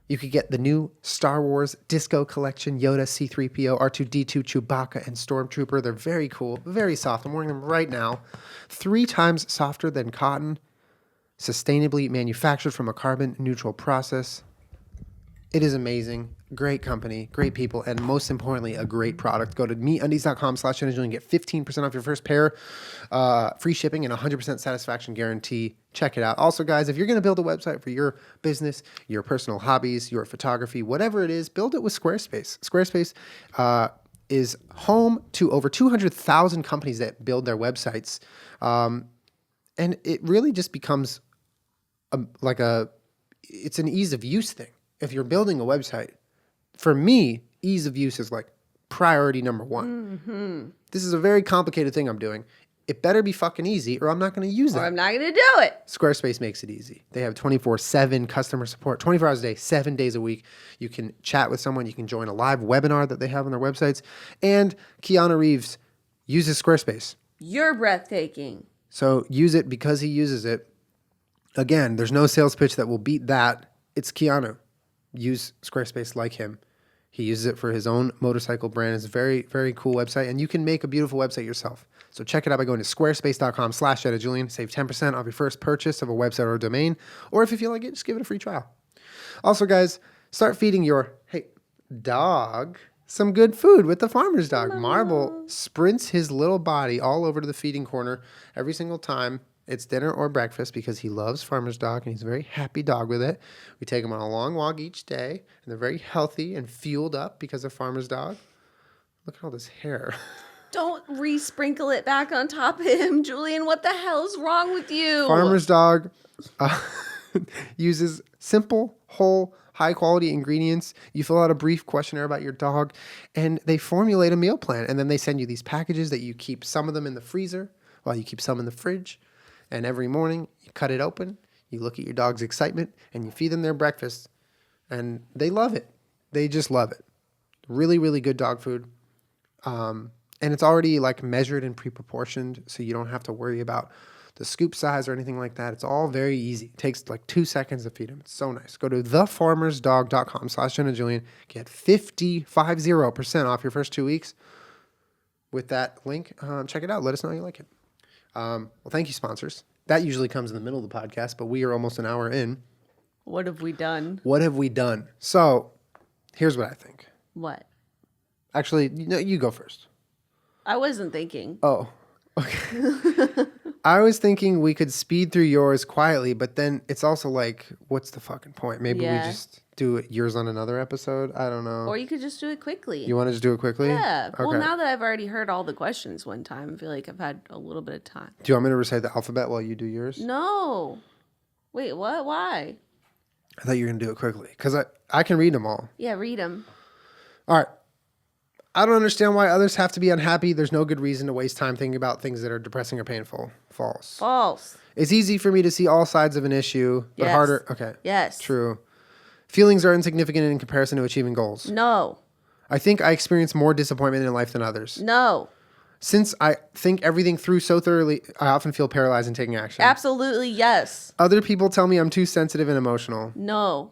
You could get the new Star Wars Disco Collection, Yoda, C-3PO, R2-D2, Chewbacca, and Stormtrooper. They're very cool, very soft. I'm wearing them right now. 3 times softer than cotton, sustainably manufactured from a carbon-neutral process. It is amazing. Great company, great people, and most importantly, a great product. Go to MeUndies.com/Jenna Julien and get 15% off your first pair, free shipping, and 100% satisfaction guarantee. Check it out. Also, guys, if you're going to build a website for your business, your personal hobbies, your photography, whatever it is, build it with Squarespace. Squarespace is home to over 200,000 companies that build their websites. And it really just becomes it's an ease of use thing. If you're building a website, for me, ease of use is like priority number 1. Mm-hmm. This is a very complicated thing I'm doing. It better be fucking easy or I'm not going to use it. Or I'm not going to do it. Squarespace makes it easy. They have 24/7 customer support, 24 hours a day, 7 days a week. You can chat with someone. You can join a live webinar that they have on their websites. And Keanu Reeves uses Squarespace. You're breathtaking. So use it because he uses it. Again, there's no sales pitch that will beat that. It's Keanu. Use Squarespace like him. He uses it for his own motorcycle brand. It's a very, very cool website, and you can make a beautiful website yourself. So check it out by going to squarespace.com/Jenna Julien. Save 10% off your first purchase of a website or a domain. Or if you feel like it, just give it a free trial. Also, guys, start feeding your dog some good food with the farmer's dog. Mama. Marble sprints his little body all over to the feeding corner every single time it's dinner or breakfast because he loves farmer's dog and he's a very happy dog with it. We take him on a long walk each day and they're very healthy and fueled up because of farmer's dog. Look at all this hair. Don't re-sprinkle it back on top of him, Julien. What the hell's wrong with you? Farmer's dog uses simple, whole, high-quality ingredients. You fill out a brief questionnaire about your dog, and they formulate a meal plan. And then they send you these packages that you keep some of them in the freezer while you keep some in the fridge. And every morning, you cut it open, you look at your dog's excitement, and you feed them their breakfast. And they love it. They just love it. Really, really good dog food. And it's already like measured and pre-proportioned, so you don't have to worry about the scoop size or anything like that. It's all very easy. It takes like 2 seconds to feed them. It's so nice. Go to thefarmersdog.com/Jenna Julien. Get 50% off your first 2 weeks with that link. Check it out. Let us know how you like it. Well, thank you, sponsors. That usually comes in the middle of the podcast, but we are almost an hour in. What have we done? What have we done? So here's what I think. What? Actually, you go first. I wasn't thinking. Oh, okay. I was thinking we could speed through yours quietly, but then it's also like, what's the fucking point? Maybe we just do yours on another episode. I don't know. Or you could just do it quickly. You want to just do it quickly? Yeah. Okay. Well, now that I've already heard all the questions one time, I feel like I've had a little bit of time. Do you want me to recite the alphabet while you do yours? No. Wait, what? Why? I thought you were going to do it quickly because I can read them all. Yeah, read them. All right. I don't understand why others have to be unhappy. There's no good reason to waste time thinking about things that are depressing or painful. False. False. It's easy for me to see all sides of an issue, but harder. Okay. Yes. True. Feelings are insignificant in comparison to achieving goals. No. I think I experience more disappointment in life than others. No. Since I think everything through so thoroughly, I often feel paralyzed in taking action. Absolutely yes. Other people tell me I'm too sensitive and emotional. No.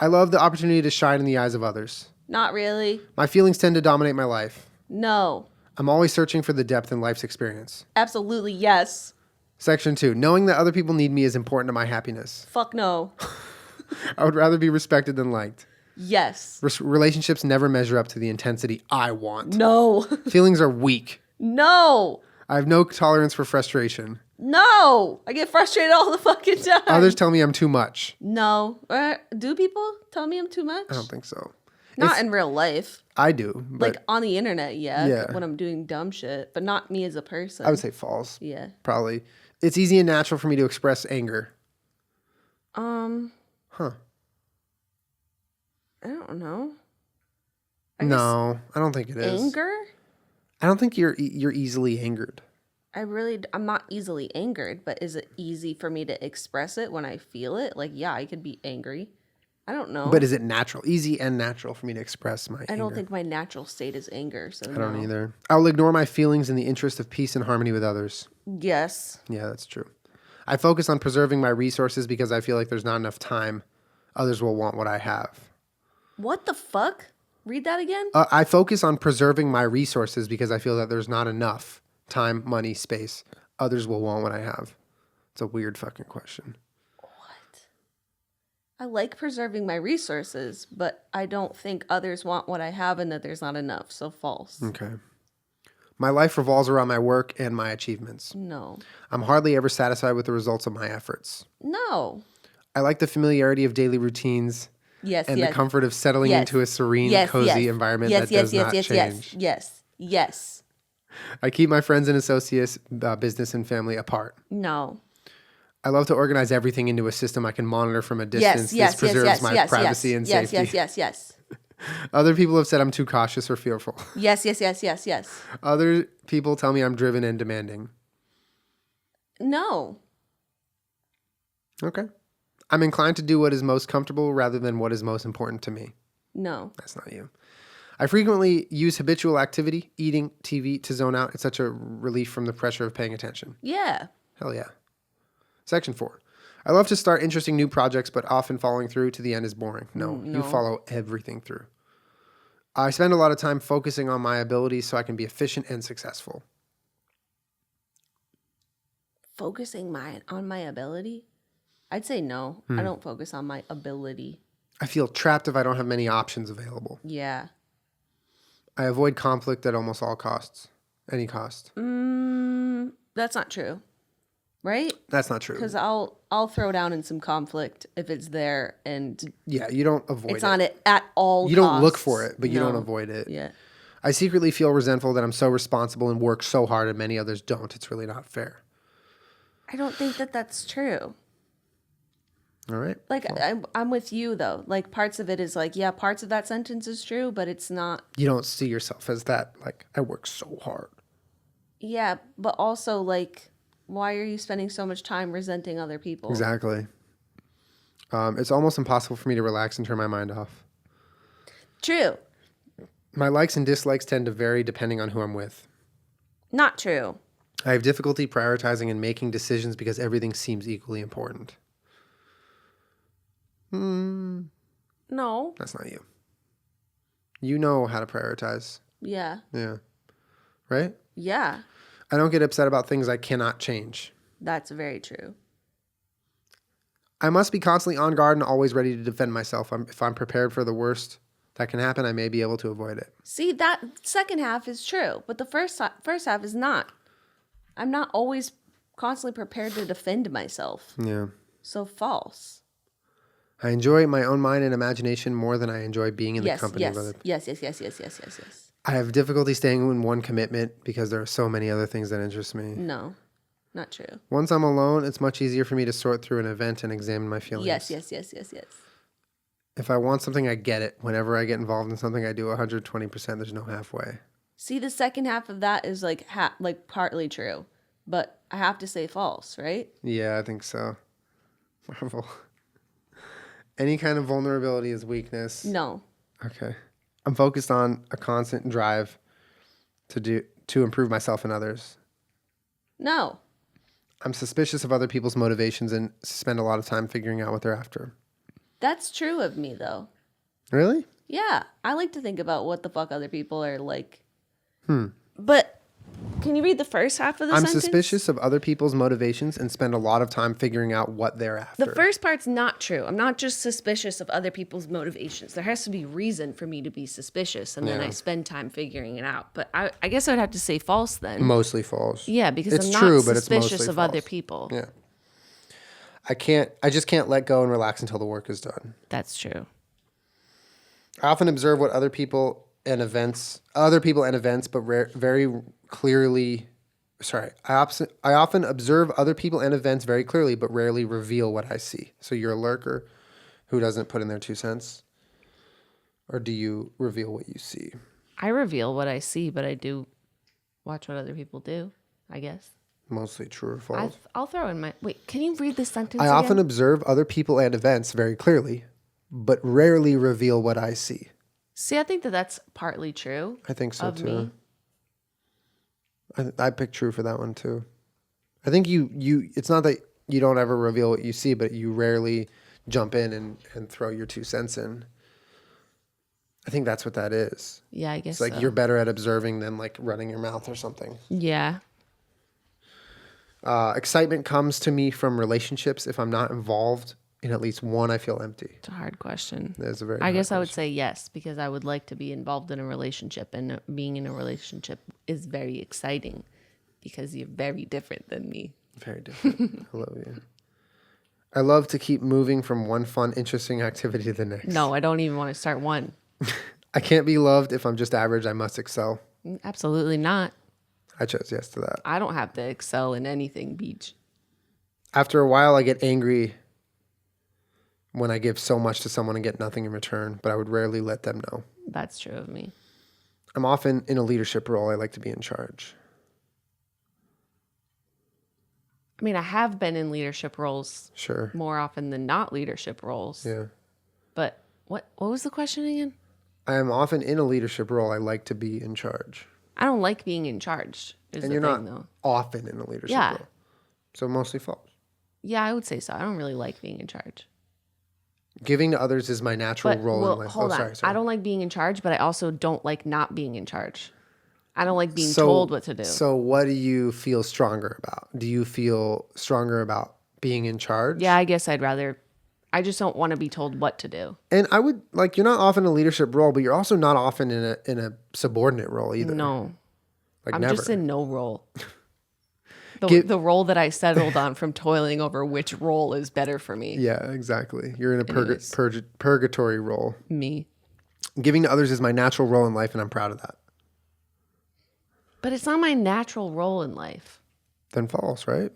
I love the opportunity to shine in the eyes of others. Not really. My feelings tend to dominate my life. No. I'm always searching for the depth in life's experience. Absolutely yes. Section 2. Knowing that other people need me is important to my happiness. Fuck no. I would rather be respected than liked. Yes. Relationships never measure up to the intensity I want. No. Feelings are weak. No. I have no tolerance for frustration. No. I get frustrated all the fucking time. Others tell me I'm too much. No. Do people tell me I'm too much? I don't think so. Not in real life. I do. But Like on the internet, yeah. Yeah. When I'm doing dumb shit, but not me as a person. I would say false. Yeah. Probably. It's easy and natural for me to express anger. Huh. I don't know. No, I don't think it is. Anger? I don't think you're easily angered. I'm not easily angered, but is it easy for me to express it when I feel it? Like, yeah, I could be angry. I don't know. But is it natural? Easy and natural for me to express my anger. I don't think my natural state is anger, so I don't either. I'll ignore my feelings in the interest of peace and harmony with others. Yes. Yeah, that's true. I focus on preserving my resources because I feel like there's not enough time. Others will want what I have. What the fuck? Read that again? I focus on preserving my resources because I feel that there's not enough time, money, space. Others will want what I have. It's a weird fucking question. What? I like preserving my resources, but I don't think others want what I have and that there's not enough. So false. Okay. My life revolves around my work and my achievements. No. I'm hardly ever satisfied with the results of my efforts. No. I like the familiarity of daily routines. Yes, and the comfort of settling into a serene, cozy environment that does not change. Yes. I keep my friends and associates, business and family apart. No. I love to organize everything into a system I can monitor from a distance. This preserves my privacy and safety. Yes. Other people have said I'm too cautious or fearful. Yes. Other people tell me I'm driven and demanding. No. Okay. I'm inclined to do what is most comfortable rather than what is most important to me. No. That's not you. I frequently use habitual activity, eating, TV, to zone out. It's such a relief from the pressure of paying attention. Yeah. Hell yeah. Section 4. I love to start interesting new projects, but often following through to the end is boring. No. You follow everything through. I spend a lot of time focusing on my abilities so I can be efficient and successful. Focusing on my ability? I'd say no. I don't focus on my ability. I feel trapped if I don't have many options available. Yeah. I avoid conflict at almost all costs. Any cost. That's not true. Right? That's not true. Because I'll throw down in some conflict if it's there and yeah, you don't avoid it. It's on it at all You costs. don't look for it, but you don't avoid it. Yeah. I secretly feel resentful that I'm so responsible and work so hard and many others don't. It's really not fair. I don't think that that's true. All right. Like, I'm with you, though. Like, parts of it is like, yeah, parts of that sentence is true, but it's not. You don't see yourself as that. Like, I work so hard. Yeah, but also, like, Why are you spending so much time resenting other people? Exactly. It's almost impossible for me to relax and turn my mind off. True. My likes and dislikes tend to vary depending on who I'm with. Not true. I have difficulty prioritizing and making decisions because everything seems equally important. No. That's not you. You know how to prioritize. Yeah. Yeah. Right? Yeah. I don't get upset about things I cannot change. That's very true. I must be constantly on guard and always ready to defend myself. If I'm prepared for the worst that can happen, I may be able to avoid it. See, that second half is true, but the first half is not. I'm not always constantly prepared to defend myself. Yeah. So false. I enjoy my own mind and imagination more than I enjoy being in the company of other people. Yes. I have difficulty staying in one commitment because there are so many other things that interest me. No, not true. Once I'm alone, it's much easier for me to sort through an event and examine my feelings. Yes. If I want something, I get it. Whenever I get involved in something, I do 120%. There's no halfway. See, the second half of that is like partly true, but I have to say false, right? Yeah, I think so. Marvel. Any kind of vulnerability is weakness. No. Okay. I'm focused on a constant drive to improve myself and others. No. I'm suspicious of other people's motivations and spend a lot of time figuring out what they're after. That's true of me, though. Really? Yeah. I like to think about what the fuck other people are like. But can you read the first half of the sentence? I'm suspicious of other people's motivations and spend a lot of time figuring out what they're after. The first part's not true. I'm not just suspicious of other people's motivations. There has to be reason for me to be suspicious, and then I spend time figuring it out. But I guess I would have to say false then. Mostly false. Yeah, because it's I'm not true, but it's suspicious mostly of false. other people. Yeah. I just can't let go and relax until the work is done. That's true. I often observe what other people and events, but very clearly. Sorry, I often observe other people and events very clearly, but rarely reveal what I see. So you're a lurker who doesn't put in their 2 cents, or do you reveal what you see? I reveal what I see, but I do watch what other people do, I guess. Mostly true or false? I'll throw in my... Wait, can you read the sentence I again? often observe other people and events very clearly, but rarely reveal what I see. See, I think that's partly true. I think so too. Me. I picked true for that one too. I think you it's not that you don't ever reveal what you see, but you rarely jump in and throw your 2 cents in. I think that's what that is. Yeah, I guess it's like you're better at observing than like running your mouth or something. Yeah. Excitement comes to me from relationships. If I'm not involved in at least one, I feel empty. It's a hard question. It's a very I guess question. I would say yes, because I would like to be involved in a relationship, and being in a relationship is very exciting because you're very different than me. Very different. I love you. I love to keep moving from one fun, interesting activity to the next. No, I don't even want to start one. I can't be loved if I'm just average. I must excel. Absolutely not. I chose yes to that. I don't have to excel in anything, Beach. After a while, I get angry when I give so much to someone and get nothing in return, but I would rarely let them know. That's true of me. I'm often in a leadership role. I like to be in charge. I mean, I have been in leadership roles Sure. more often than not leadership roles. Yeah. But what was the question again? I am often in a leadership role. I like to be in charge. I don't like being in charge. Is And the you're thing, not though. often in a leadership Yeah. role. So mostly false. Yeah, I would say so. I don't really like being in charge. Giving to others is my natural role in life. Hold on. Sorry. I don't like being in charge, but I also don't like not being in charge. I don't like being told what to do. So what do you feel stronger about? Do you feel stronger about being in charge? Yeah, I guess I just don't want to be told what to do. And I would you're not often in a leadership role, but you're also not often in a subordinate role either. No. Like I'm never. just in no role. The role that I settled on from toiling over which role is better for me. Yeah, exactly. You're in a purgatory role. Me. Giving to others is my natural role in life, and I'm proud of that. But it's not my natural role in life. Then false, right?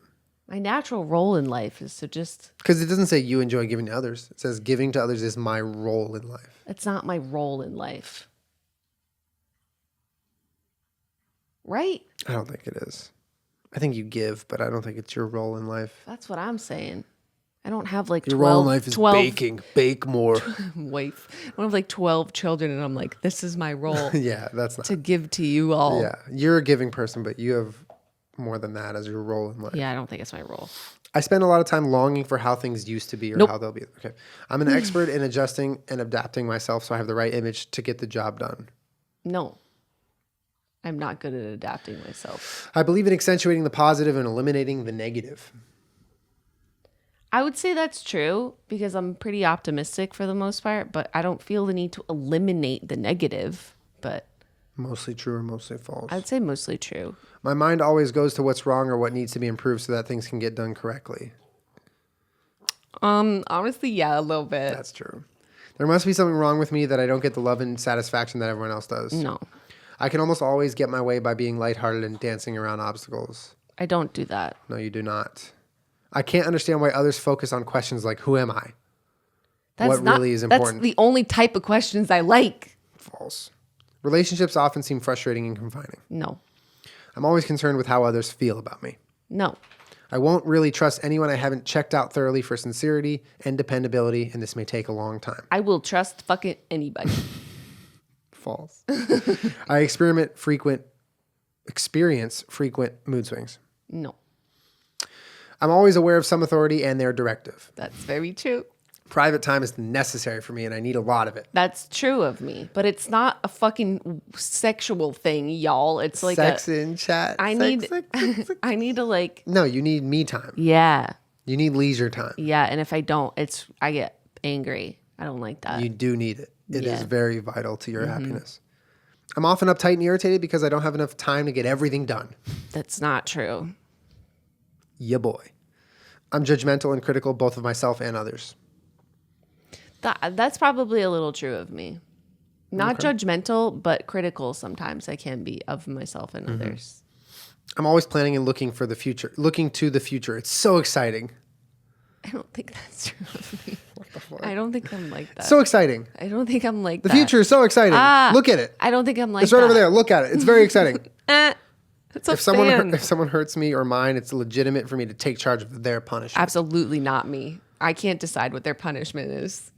My natural role in life is to just... Because it doesn't say you enjoy giving to others. It says giving to others is my role in life. It's not my role in life. Right? I don't think it is. I think you give, but I don't think it's your role in life. That's what I'm saying. I don't have like Your 12, role in life is 12 baking. Bake more. wife. I don't have like 12 children and I'm like, this is my role Yeah, that's not. to give to you all. Yeah, you're a giving person, but you have more than that as your role in life. Yeah, I don't think it's my role. I spend a lot of time longing for how things used to be or how they'll be. Okay. I'm an expert in adjusting and adapting myself so I have the right image to get the job done. No. I'm not good at adapting myself. I believe in accentuating the positive and eliminating the negative. I would say that's true because I'm pretty optimistic for the most part, but I don't feel the need to eliminate the negative. But Mostly true or mostly false? I'd say mostly true. My mind always goes to what's wrong or what needs to be improved so that things can get done correctly. Honestly, yeah, a little bit. That's true. There must be something wrong with me that I don't get the love and satisfaction that everyone else does. No, I can almost always get my way by being lighthearted and dancing around obstacles. I don't do that. No, you do not. I can't understand why others focus on questions like, who am I? What really is important? That's the only type of questions I like. False. Relationships often seem frustrating and confining. No. I'm always concerned with how others feel about me. No. I won't really trust anyone I haven't checked out thoroughly for sincerity and dependability, and this may take a long time. I will trust fucking anybody. False. I experience frequent mood swings. No. I'm always aware of some authority and their directive. That's very true. Private time is necessary for me, and I need a lot of it. That's true of me, but it's not a fucking sexual thing, y'all. It's like sex in chat. I need to like. No, you need me time. Yeah. You need leisure time. Yeah, and if I don't, I get angry. I don't like that. You do need it. It is Yeah. very vital to your happiness. I'm often uptight and irritated because I don't have enough time to get everything done. That's not true. Yeah, boy. I'm judgmental and critical both of myself and others. That's probably a little true of me. Not judgmental, but critical sometimes I can be of myself and others. I'm always planning and looking to the future. It's so exciting. I don't think that's true of me. What the fuck? I don't think I'm like that. So exciting. I don't think I'm like The that. future is so exciting. Look at it. I don't think I'm like It's right that. over there. Look at it. It's very exciting. It's a If someone hurts me or mine, it's legitimate for me to take charge of their punishment. Absolutely not me. I can't decide what their punishment is.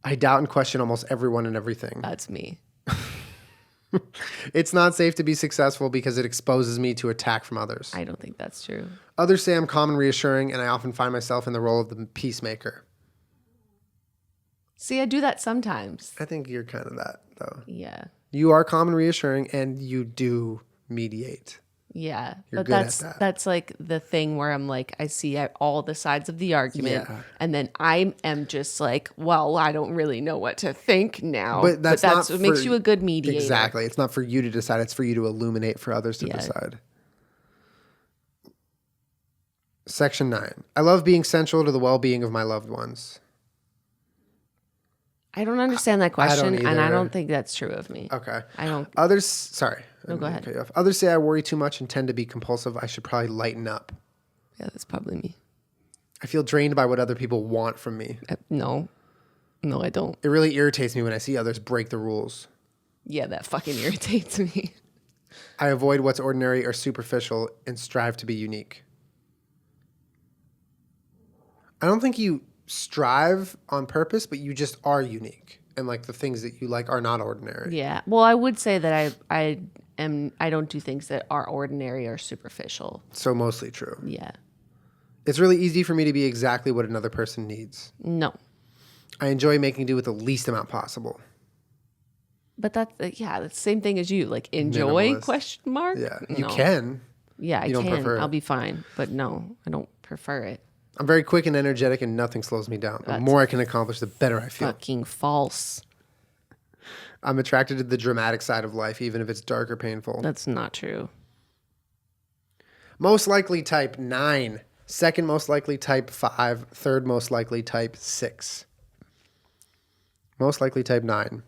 I doubt and question almost everyone and everything. That's me. It's not safe to be successful because it exposes me to attack from others. I don't think that's true. Others say I'm calm and reassuring, and I often find myself in the role of the peacemaker. See, I do that sometimes. I think you're kind of that, though. Yeah. You are calm and reassuring, and you do mediate. Yeah. You're But good at that. that's like the thing where I'm like, I see all the sides of the argument. Yeah. And then I am just like, well, I don't really know what to think now. But that's not what makes for- you a good mediator. Exactly. It's not for you to decide. It's for you to illuminate for others to decide. Section 9. I love being central to the well-being of my loved ones. I don't understand that question, and I either. don't think that's true of me. Okay. I don't. Others, sorry. No, go ahead. Cut you off. Others say I worry too much and tend to be compulsive. I should probably lighten up. Yeah, that's probably me. I feel drained by what other people want from me. No, I don't. It really irritates me when I see others break the rules. Yeah, that fucking irritates me. I avoid what's ordinary or superficial and strive to be unique. I don't think you strive on purpose, but you just are unique. And like the things that you like are not ordinary. Yeah. Well, I would say that I don't do things that are ordinary or superficial. So mostly true. Yeah. It's really easy for me to be exactly what another person needs. No. I enjoy making do with the least amount possible. But that's the same thing as you. Like enjoy Minimalist. question mark? Yeah. You No. can. Yeah, I You don't can. prefer it. I'll be fine. But no, I don't prefer it. I'm very quick and energetic and nothing slows me down. The more I can accomplish, the better I feel. Fucking false. I'm attracted to the dramatic side of life, even if it's dark or painful. That's not true. Most likely type 9. Second most likely type 5. Third most likely type 6. Most likely type 9.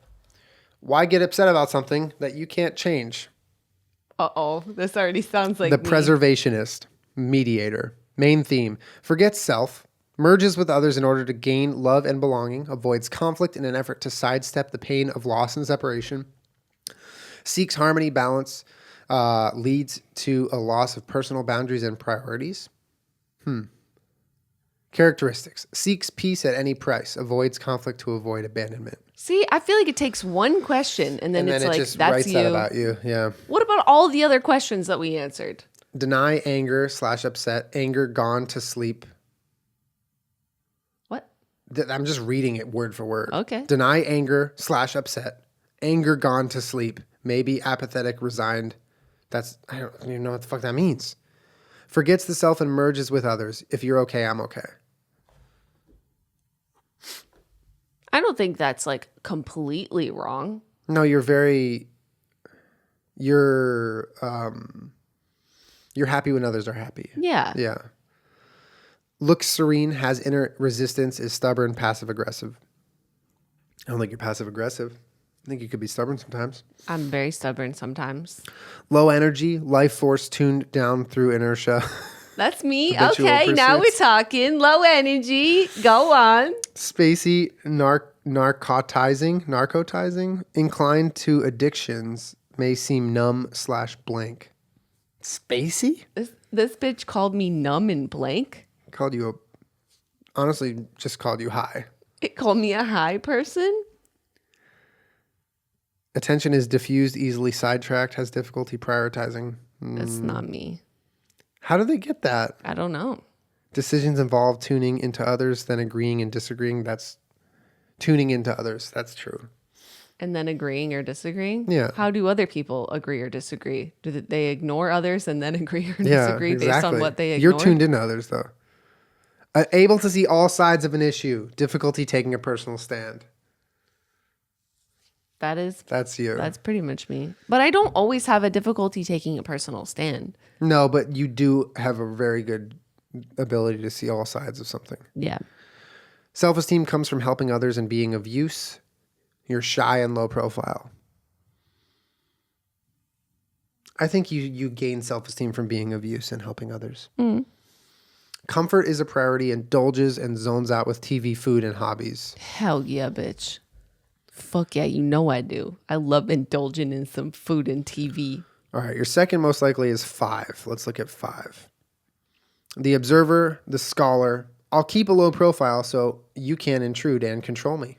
Why get upset about something that you can't change? Uh-oh. This already sounds like The me. preservationist. Mediator. Main theme. Forgets self. Merges with others in order to gain love and belonging. Avoids conflict in an effort to sidestep the pain of loss and separation. Seeks harmony, balance, Leads to a loss of personal boundaries and priorities. Characteristics. Seeks peace at any price. Avoids conflict to avoid abandonment. See, I feel like it takes one question and then it's it like, just that's writes you. that about you. Yeah. What about all the other questions that we answered? Deny anger / upset. Anger gone to sleep. What? I'm just reading it word for word. Okay. Deny anger / upset. Anger gone to sleep. Maybe apathetic, resigned. I don't even know what the fuck that means. Forgets the self and merges with others. If you're okay, I'm okay. I don't think that's like completely wrong. No, you're happy when others are happy. Yeah. Yeah. Looks serene, has inner resistance, is stubborn, passive aggressive. I don't think you're passive aggressive. I think you could be stubborn sometimes. I'm very stubborn sometimes. Low energy, life force tuned down through inertia. That's me. Habitual Okay, now we're pursuits. talking. Low energy. Go on. Spacey, narcotizing, inclined to addictions, may seem numb / blank. Spacey? This bitch called me numb and blank. Honestly, just called you high. It called me a high person. Attention is diffused, easily sidetracked, has difficulty prioritizing. That's not me. How do they get that? I don't know. Decisions involve tuning into others, then agreeing and disagreeing. That's tuning into others. That's true. And then agreeing or disagreeing? Yeah. How do other people agree or disagree? Do they ignore others and then agree or Yeah, disagree exactly. based on what they ignore? You're tuned into others, though. Able to see all sides of an issue. Difficulty taking a personal stand. That's you. That's pretty much me. But I don't always have a difficulty taking a personal stand. No, but you do have a very good ability to see all sides of something. Yeah. Self-esteem comes from helping others and being of use. You're shy and low profile. I think you gain self-esteem from being of use and helping others. Comfort is a priority, indulges and zones out with TV, food, and hobbies. Hell yeah, bitch. Fuck yeah, you know I do. I love indulging in some food and TV. All right, your second most likely is 5. Let's look at 5. The observer, the scholar. I'll keep a low profile so you can intrude and control me.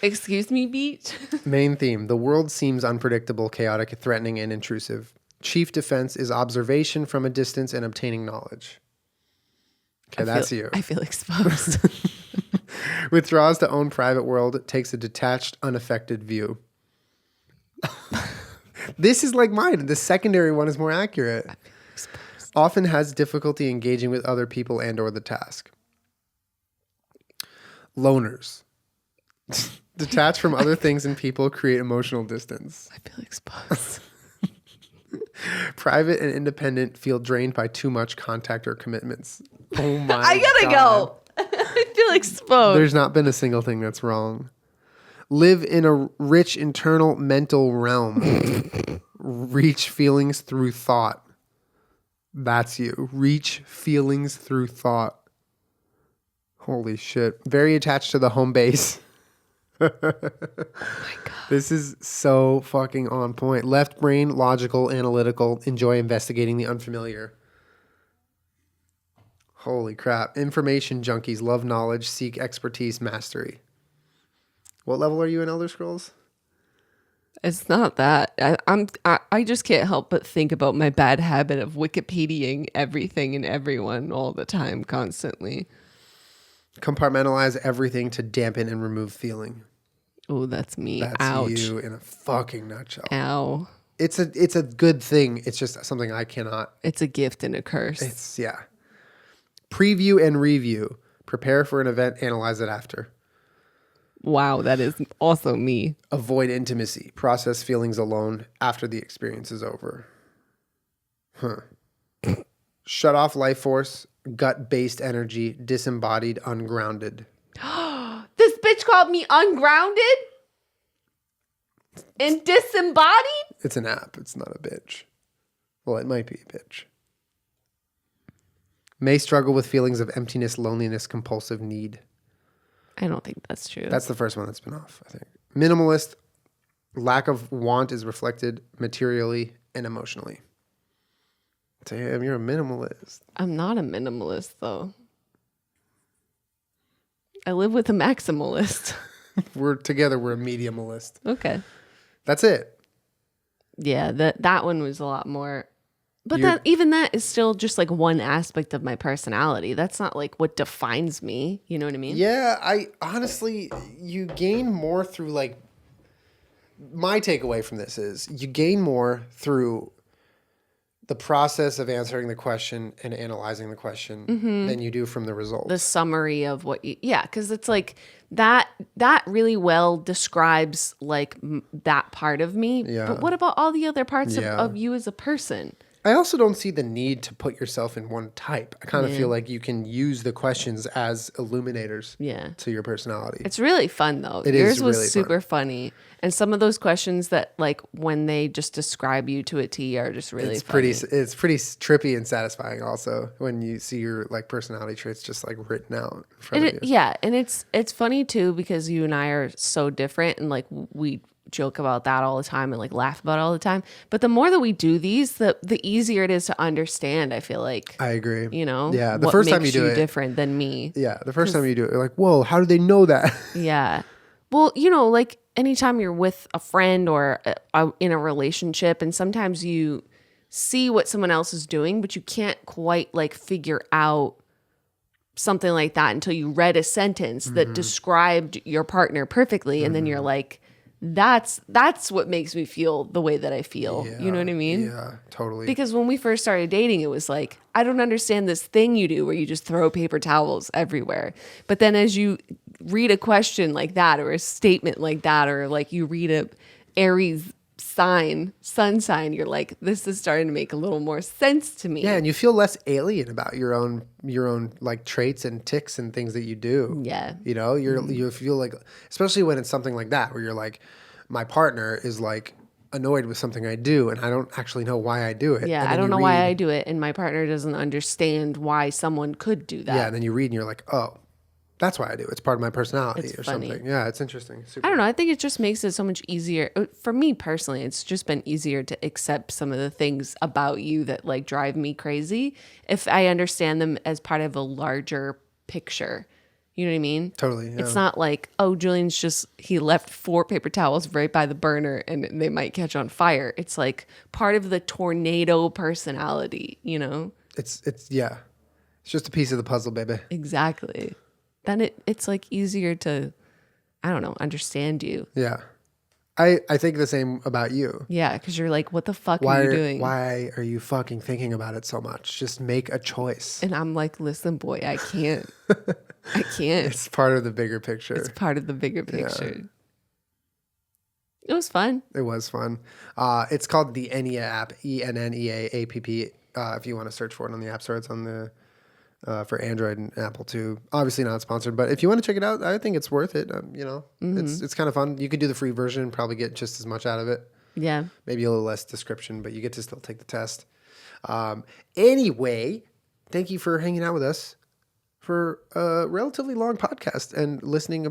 Excuse me, beach? Main theme. The world seems unpredictable, chaotic, threatening, and intrusive. Chief defense is observation from a distance and obtaining knowledge. Okay, that's you. I feel exposed. Withdraws to own private world, takes a detached, unaffected view. This is like mine. The secondary one is more accurate. Often has difficulty engaging with other people and or the task. Loners. Detach from other things and people, create emotional distance. I feel exposed. Private and independent, feel drained by too much contact or commitments. Oh my I gotta go. I feel exposed. There's not been a single thing that's wrong. Live in a rich internal mental realm. Reach feelings through thought. That's you. Reach feelings through thought. Holy shit. Very attached to the home base. Oh my God. This is so fucking on point. Left brain, logical, analytical, enjoy investigating the unfamiliar. Holy crap. Information junkies, love knowledge, seek expertise, mastery. What level are you in Elder Scrolls? It's not that. I just can't help but think about my bad habit of Wikipediaing everything and everyone all the time, constantly. Compartmentalize everything to dampen and remove feeling. Oh, that's me. That's Ouch. you in a fucking nutshell. Ow. It's a good thing. It's just something I cannot. It's a gift and a curse. It's, yeah. Preview and review. Prepare for an event, analyze it after. Wow, that is also me. Avoid intimacy. Process feelings alone after the experience is over. Shut off life force. Gut-based energy. Disembodied, ungrounded. This bitch called me ungrounded and disembodied? It's an app. It's not a bitch. Well, it might be a bitch. May struggle with feelings of emptiness, loneliness, compulsive need. I don't think that's true. That's the first one that's been off, I think. Minimalist, lack of want is reflected materially and emotionally. Damn, you're a minimalist. I'm not a minimalist, though. I live with a maximalist. We're a mediumalist. Okay. That's it. Yeah, that one was a lot more. But that is still just like one aspect of my personality. That's not like what defines me. You know what I mean? Yeah, I honestly, you gain more through like, my takeaway from this is you gain more through the process of answering the question and analyzing the question than you do from the result. The summary of what because it's like that really well describes like that part of me. Yeah. But what about all the other parts of you as a person? I also don't see the need to put yourself in one type. I kind of feel like you can use the questions as illuminators to your personality. It's really fun, though. Yours was super funny. And some of those questions that, like, when they just describe you to a T are just really funny. It's pretty trippy and satisfying also when you see your, like, personality traits just, like, written out in front of you. Yeah, and it's funny, too, because you and I are so different, and, like, we joke about that all the time and like laugh about it all the time. But the more that we do these, the easier it is to understand, I feel like. I agree. You know? Yeah. The first time you do it. Different than me. Yeah. The first time you do it, you're like, whoa, how do they know that? Yeah. Well, you know, like anytime you're with a friend or in a relationship, and sometimes you see what someone else is doing, but you can't quite like figure out something like that until you read a sentence that described your partner perfectly. And then you're like, that's what makes me feel the way that I feel. You know what I mean? Yeah, totally. Because when we first started dating, it was like, I don't understand this thing you do where you just throw paper towels everywhere. But then as you read a question like that or a statement like that, or like you read a Aries sun sign, you're like, this is starting to make a little more sense to me. Yeah, and you feel less alien about your own like traits and tics and things that you do. Yeah. You know, you feel like, especially when it's something like that where you're like, my partner is like annoyed with something I do and I don't actually know why I do it. Yeah, I don't know why I do it, and my partner doesn't understand why someone could do that. Yeah, and then you read and you're like, oh, that's why I do. It's part of my personality or funny. Something. Yeah, it's interesting. I don't know. I think it just makes it so much easier. For me personally, it's just been easier to accept some of the things about you that like drive me crazy if I understand them as part of a larger picture. You know what I mean? Totally. Yeah. It's not like, oh, Julian's he left 4 paper towels right by the burner and they might catch on fire. It's like part of the tornado personality, you know? It's just a piece of the puzzle, baby. Exactly. Then it's like easier to, I don't know, understand you. Yeah. I think the same about you. Yeah, because you're like, what the fuck are you doing? Why are you fucking thinking about it so much? Just make a choice. And I'm like, listen, boy, I can't. I can't. It's part of the bigger picture. It's part of the bigger picture. Yeah. It was fun. It was fun. It's called the Ennea app, ENNEAAPP. If you want to search for it on the App Store, it's on the for Android and Apple too. Obviously not sponsored, but if you want to check it out, I think it's worth it. You know, it's kind of fun. You could do the free version and probably get just as much out of it. Yeah. Maybe a little less description, but you get to still take the test. Anyway, thank you for hanging out with us for a relatively long podcast and listening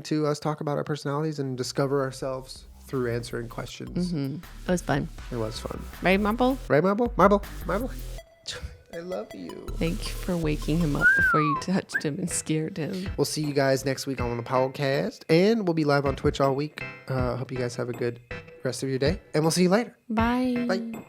to us talk about our personalities and discover ourselves through answering questions. It was fun. It was fun. Right, Marble? Right, Marble? Marble? I love you. Thank you for waking him up before you touched him and scared him. We'll see you guys next week on the podcast, and we'll be live on Twitch all week. Hope you guys have a good rest of your day, and we'll see you later. Bye. Bye.